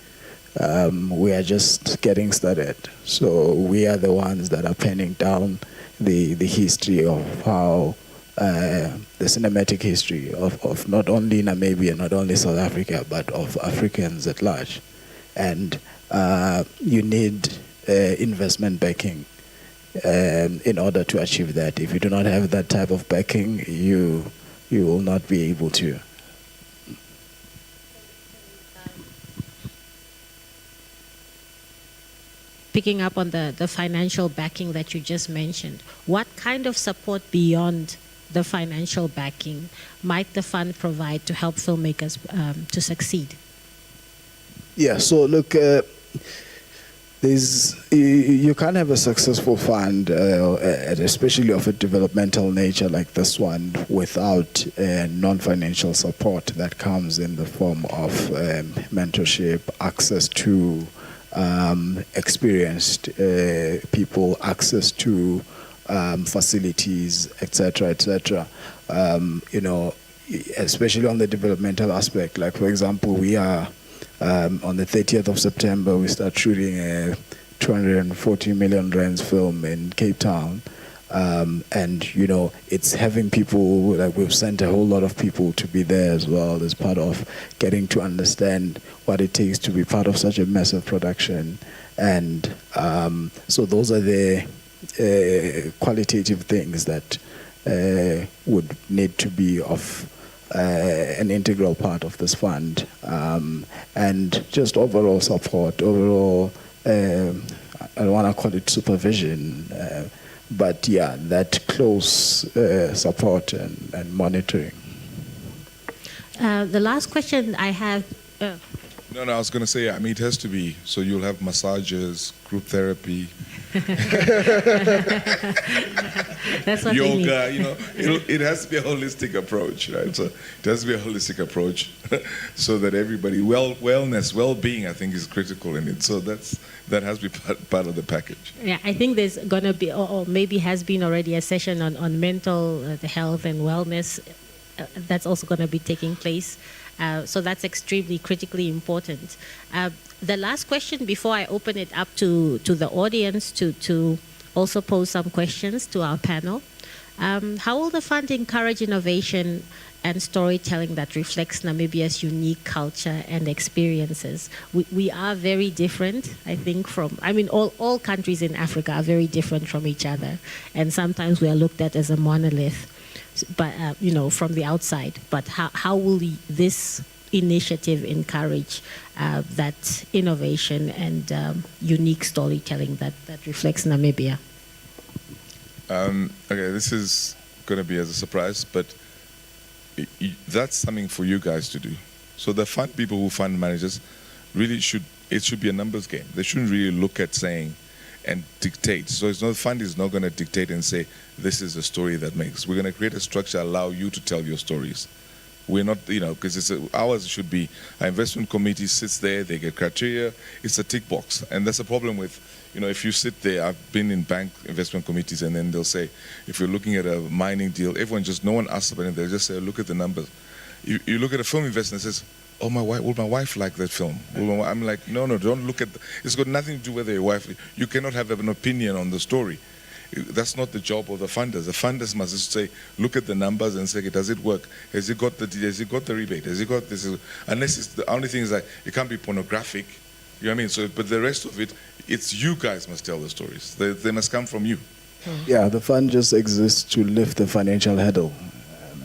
We are just getting started. So we are the ones that are penning down the history of how, the cinematic history of not only Namibia, not only South Africa, but of Africans at large. And you need investment backing in order to achieve that. If you do not have that type of backing, you will not be able to. Picking up on the financial backing that you just mentioned, what kind of support beyond the financial backing might the fund provide to help filmmakers to succeed? Yeah, so look, you can't have a successful fund, especially of a developmental nature like this one, without non-financial support that comes in the form of mentorship, access to experienced people, access to facilities, etc., etc. Especially on the developmental aspect. Like, for example, we are on the 30th of September, we start shooting a 240 million rands film in Cape Town. And, it's having people, like we've sent a whole lot of people to be there as well as part of getting to understand what it takes to be part of such a massive production. And so those are the qualitative things that would need to be of an integral part of this fund, and just overall support, overall, I don't want to call it supervision, but yeah, that close support and monitoring. The last question I have... No, I was going to say, it has to be. So you'll have massages, group therapy, That's what yoga, it has to be a holistic approach, right? So it has to be a holistic approach so that everybody, wellness, well-being, I think is critical in it. So that has to be part of the package. Yeah, I think there's going to be, or maybe has been already a session on mental health and wellness. That's also going to be taking place. So that's extremely critically important. The last question before I open it up to the audience to also pose some questions to our panel. How will the fund encourage innovation and storytelling that reflects Namibia's unique culture and experiences? We are very different, I think, all countries in Africa are very different from each other. And sometimes we are looked at as a monolith, but from the outside. But how will this initiative encourage that innovation and unique storytelling that reflects Namibia? Okay, this is going to be as a surprise, but that's something for you guys to do. So the fund people who fund managers really should be a numbers game. They shouldn't really look at saying and dictate. So the fund is not going to dictate and say, this is a story that makes. We're going to create a structure, allow you to tell your stories. We're not, because ours should be, our investment committee sits there, they get criteria, it's a tick box. And that's a problem with, if you sit there, I've been in bank investment committees, and then they'll say, if you're looking at a mining deal, no one asks about it, they'll just say, look at the numbers. You look at a film investment and says, oh, will my wife like that film? I'm like, no, don't look at, it's got nothing to do with your wife. You cannot have an opinion on the story. That's not the job of the funders. The funders must just say, look at the numbers and say, does it work? Has he got the rebate? Has he got this? Unless it's the only thing is that it can't be pornographic. You know what I mean? So, but the rest of it, it's you guys must tell the stories. They must come from you. Yeah, the fund just exists to lift the financial hurdle.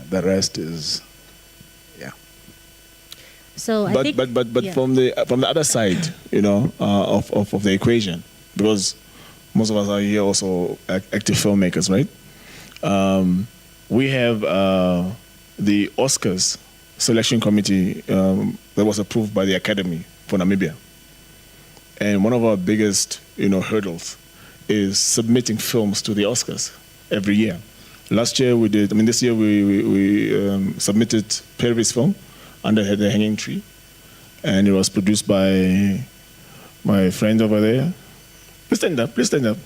The rest is, yeah. So but from the other side, of the equation, because most of us are here also active filmmakers, right? We have the Oscars selection committee that was approved by the Academy for Namibia. And one of our biggest, hurdles is submitting films to the Oscars every year. Last year we did, this year we submitted Perry's film, Under the Hanging Tree, and it was produced by my friend over there. Please stand up.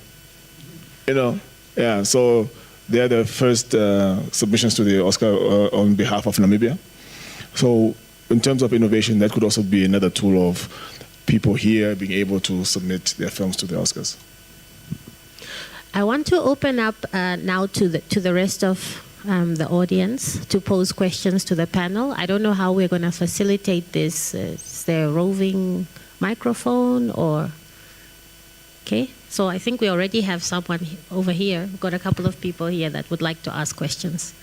So they're the first submissions to the Oscar on behalf of Namibia. So in terms of innovation, that could also be another tool of people here being able to submit their films to the Oscars. I want to open up now to the rest of the audience to pose questions to the panel. I don't know how we're going to facilitate this. Is there a roving microphone or? Okay, so I think we already have someone over here. We've got a couple of people here that would like to ask questions.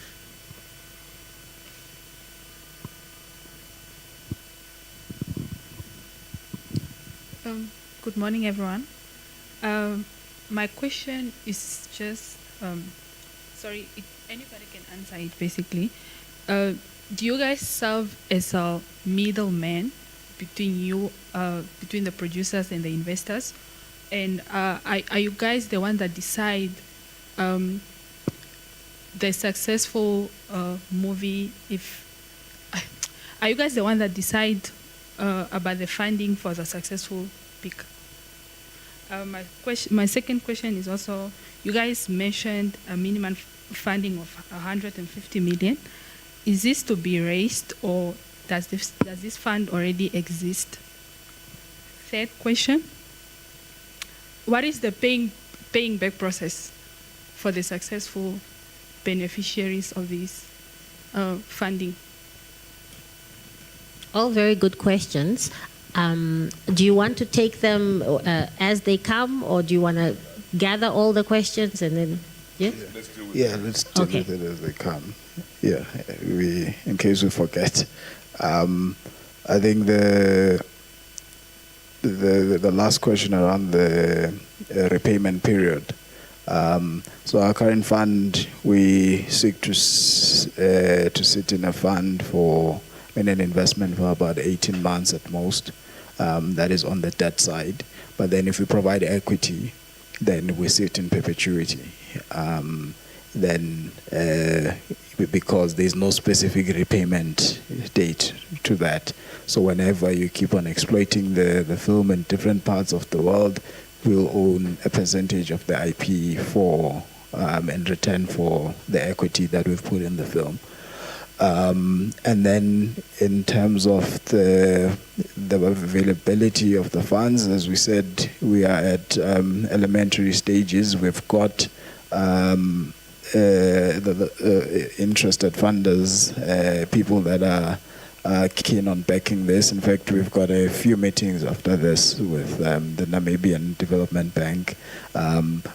Good morning, everyone. My question is just, sorry, anybody can answer it basically. Do you guys serve as a middleman between between the producers and the investors? And are you guys the one that decide the successful movie? Are you guys the one that decide about the funding for the successful pick? My second question is also, you guys mentioned a minimum funding of 150 million. Is this to be raised, or does this fund already exist? Third question, what is the paying back process for the successful beneficiaries of this funding? All very good questions. Do you want to take them as they come, or do you want to gather all the questions and then, yeah? Let's deal with it as they come. Yeah, in case we forget. I think the last question around the repayment period. So our current fund, we seek to sit in a fund in an investment for about 18 months at most. That is on the debt side. But then if we provide equity, then we sit in perpetuity. Because there's no specific repayment date to that. So whenever you keep on exploiting the film in different parts of the world, we'll own a percentage of the IP in return for the equity that we've put in the film. And then in terms of the availability of the funds, as we said, we are at elementary stages. We've got interested funders, people that are keen on backing this. In fact, we've got a few meetings after this with the Namibian Development Bank.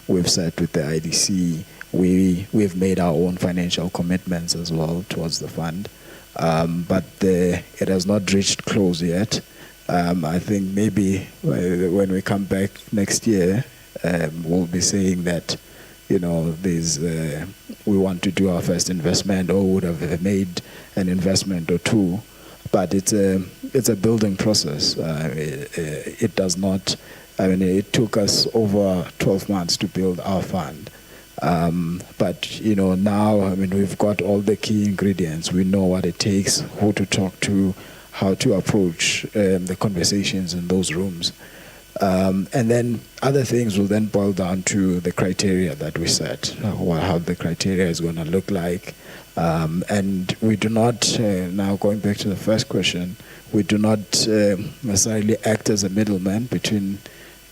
We've sat with the IDC. We've made our own financial commitments as well towards the fund, but it has not reached close yet. I think maybe when we come back next year, we'll be saying that, we want to do our first investment, or would have made an investment or two, but it's a building process. It does not. It took us over 12 months to build our fund. But now we've got all the key ingredients. We know what it takes, who to talk to, how to approach the conversations in those rooms, and then other things will then boil down to the criteria that we set, how the criteria is going to look like, and we do not. Now going back to the first question, we do not necessarily act as a middleman between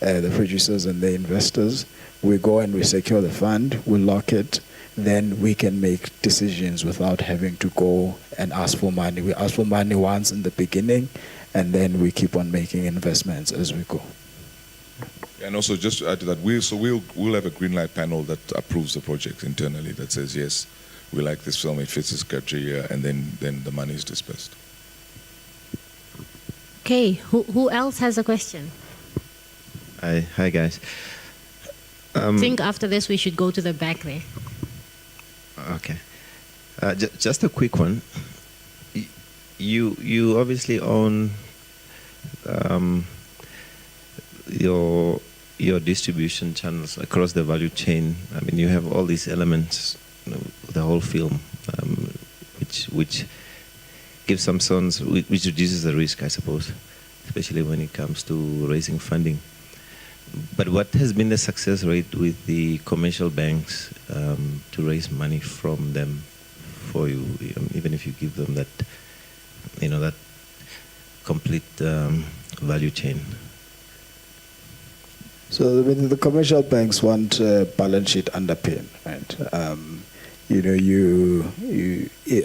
the producers and the investors. We go and we secure the fund, we lock it, then we can make decisions without having to go and ask for money. We ask for money once in the beginning, and then we keep on making investments as we go. And also, just to add to that, we'll have a green light panel that approves the project internally, that says, yes, we like this film, it fits this criteria, and then the money is dispersed. Okay, who else has a question? Hi guys. I think after this we should go to the back there. Okay. Just a quick one. You obviously own your distribution channels across the value chain. I mean, you have all these elements, the whole film, which gives some sense, which reduces the risk, I suppose, especially when it comes to raising funding. But what has been the success rate with the commercial banks to raise money from them for you, even if you give them that, that complete value chain? So the commercial banks want balance sheet underpin, right?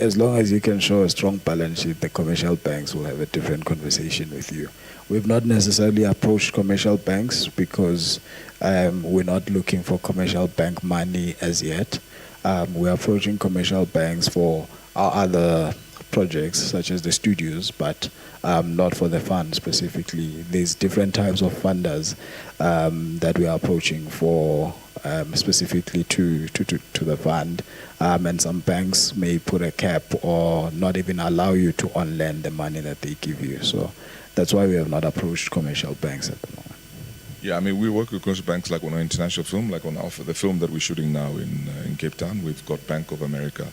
As long as you can show a strong balance sheet, the commercial banks will have a different conversation with you. We've not necessarily approached commercial banks because we're not looking for commercial bank money as yet. We're approaching commercial banks for our other projects, such as the studios, but not for the fund specifically. There's different types of funders that we are approaching for specifically to the fund. And some banks may put a cap or not even allow you to on-lend the money that they give you. So that's why we have not approached commercial banks at the moment. Yeah, I mean, we work with commercial banks like on our international film, like on the film that we're shooting now in Cape Town. We've got Bank of America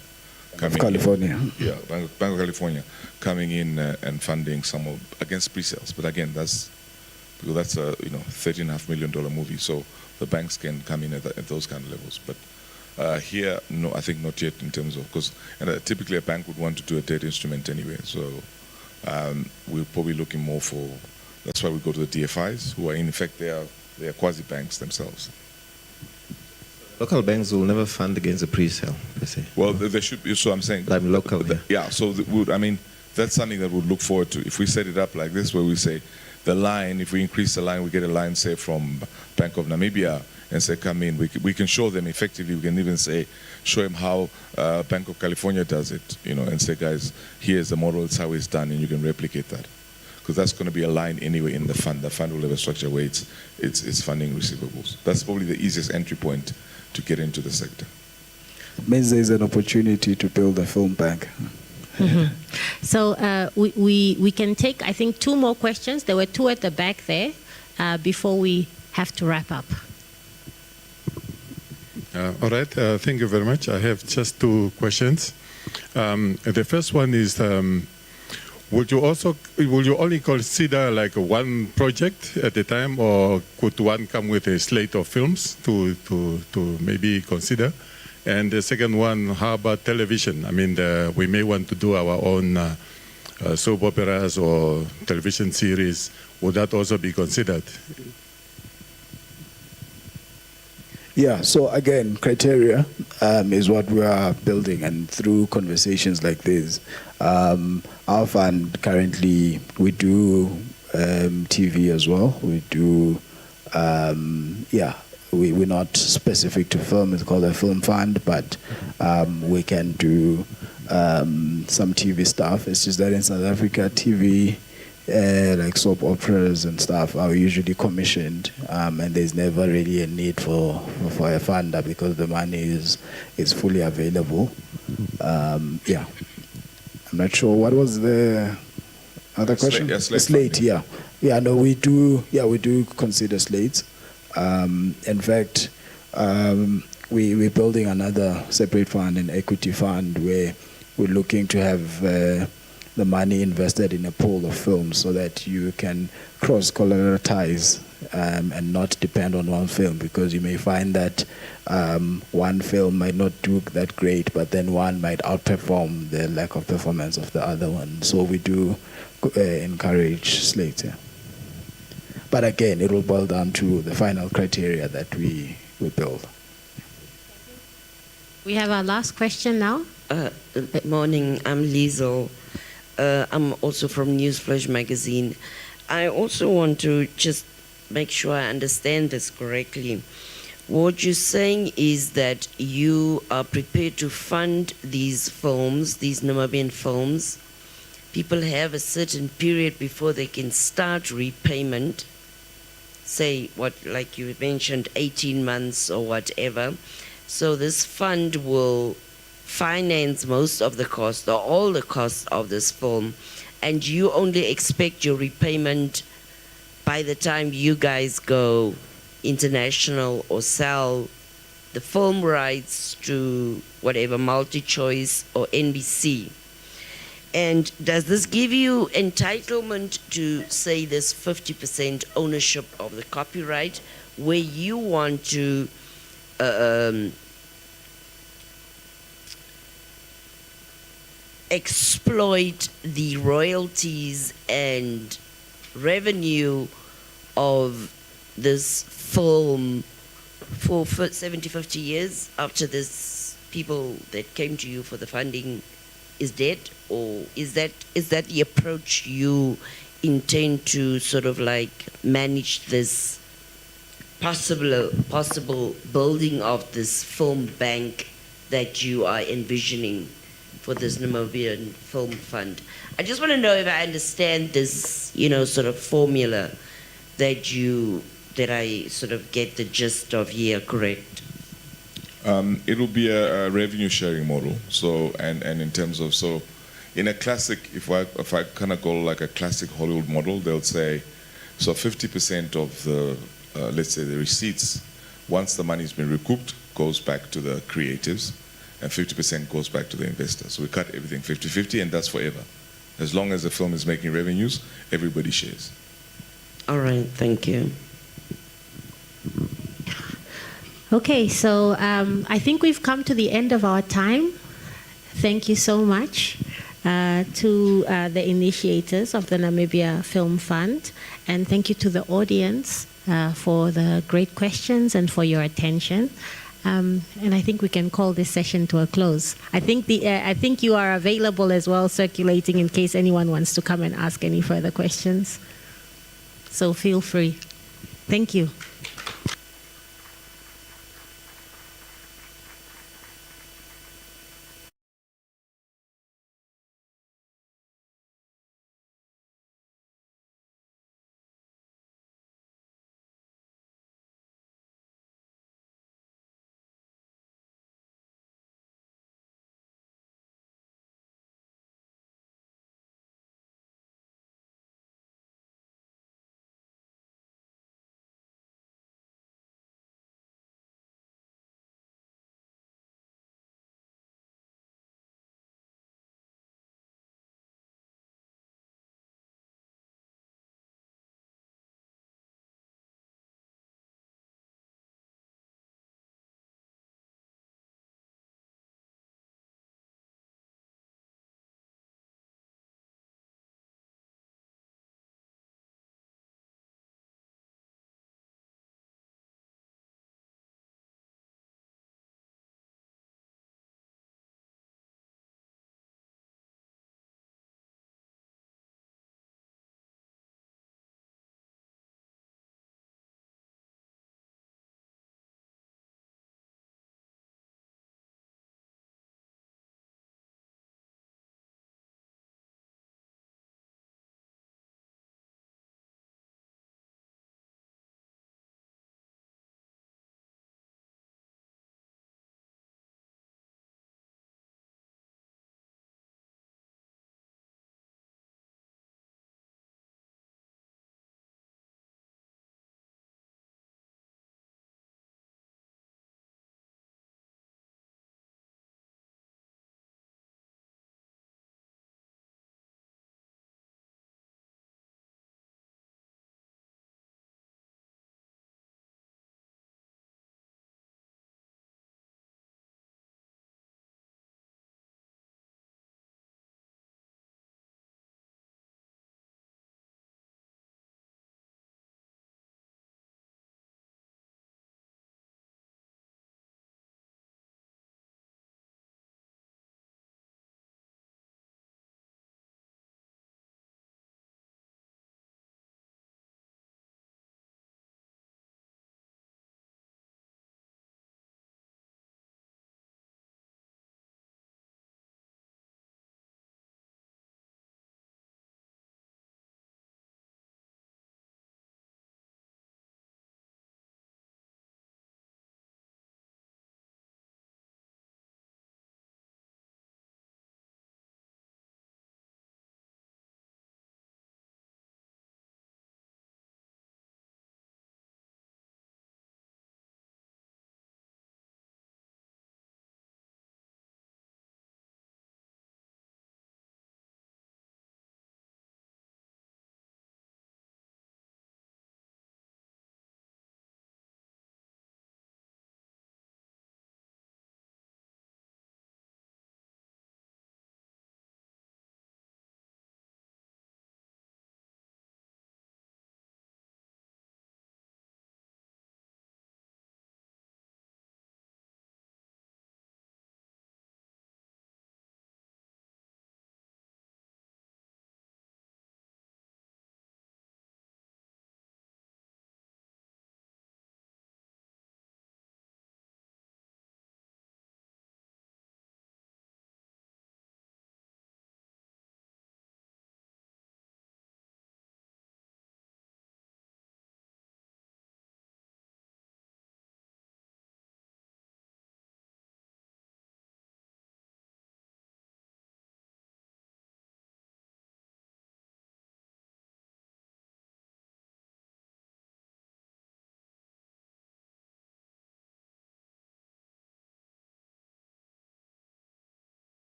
coming California. Yeah, Bank of California coming in and funding some against pre-sales. But again, that's a $13.5 million movie, so the banks can come in at those kind of levels. But here, no, I think not yet in terms of, because typically a bank would want to do a debt instrument anyway. So we're probably looking more for. That's why we go to the DFIs, who are in effect they are quasi banks themselves. Local banks will never fund against a pre-sale, per se. Well, they should be. So I'm saying. Like local. Yeah. So I mean, that's something that we'd look forward to if we set it up like this, where we say the line. If we increase the line, we get a line, say from Bank of Namibia, and say come in. We can show them effectively. We can even show them how Bank of California does it, and say, guys, here's the model. It's how it's done, and you can replicate that. Because that's going to be a line anyway in the fund. The fund will have a structure where it's funding receivables. That's probably the easiest entry point to get into the sector. It means there's an opportunity to build a film bank. Mm-hmm. So we can take, I think, 2 more questions. There were 2 at the back there before we have to wrap up. All right. Thank you very much. I have just 2 questions. The first one is, would you only consider like one project at a time, or could one come with a slate of films to maybe consider? And the second one, how about television? I mean, we may want to do our own soap operas or television series. Would that also be considered? Yeah, so again, criteria is what we are building, and through conversations like this, our fund currently, we do TV as well. We do, we're not specific to film, it's called a film fund, but we can do some TV stuff. It's just that in South Africa, TV, like soap operas and stuff are usually commissioned, and there's never really a need for a funder because the money is fully available. I'm not sure what was the other question. Slate, yeah. No, we do consider slates. In fact, we're building another separate fund, an equity fund, where we're looking to have the money invested in a pool of films so that you can cross-collateralize and not depend on one film, because you may find that one film might not do that great, but then one might outperform the lack of performance of the other one. So we do encourage slates, yeah. But again, it will boil down to the final criteria that we build. We have our last question now. Good morning, I'm Lizo. I'm also from Newsflash magazine. I also want to just make sure I understand this correctly. What you're saying is that you are prepared to fund these films, these Namibian films. People have a certain period before they can start repayment. say, what, like you mentioned, 18 months or whatever. So this fund will finance most of the cost or all the costs of this film, and you only expect your repayment by the time you guys go international or sell the film rights to whatever, MultiChoice or NBC. And does this give you entitlement to, say, this 50% ownership of the copyright, where you want to exploit the royalties and revenue of this film for 70, 50 years after this people that came to you for the funding is dead? Or is that the approach you intend to sort of like manage this possible building of this film bank that you are envisioning for this Namibian Film Fund? I just want to know if I understand this, sort of formula that I sort of get the gist of here correct. It will be a revenue sharing model. So, and in terms of, so in a classic, if I kind of go like a classic Hollywood model, they'll say, so 50% of the, let's say the receipts, once the money's been recouped, goes back to the creatives, and 50% goes back to the investor. So we cut everything 50-50, and that's forever. As long as the film is making revenues, everybody shares. All right, thank you. Okay, so I think we've come to the end of our time. Thank you so much to the initiators of the Namibia Film Fund, and thank you to the audience for the great questions and for your attention. And I think we can call this session to a close. I think you are available as well, circulating in case anyone wants to come and ask any further questions. So feel free. Thank you.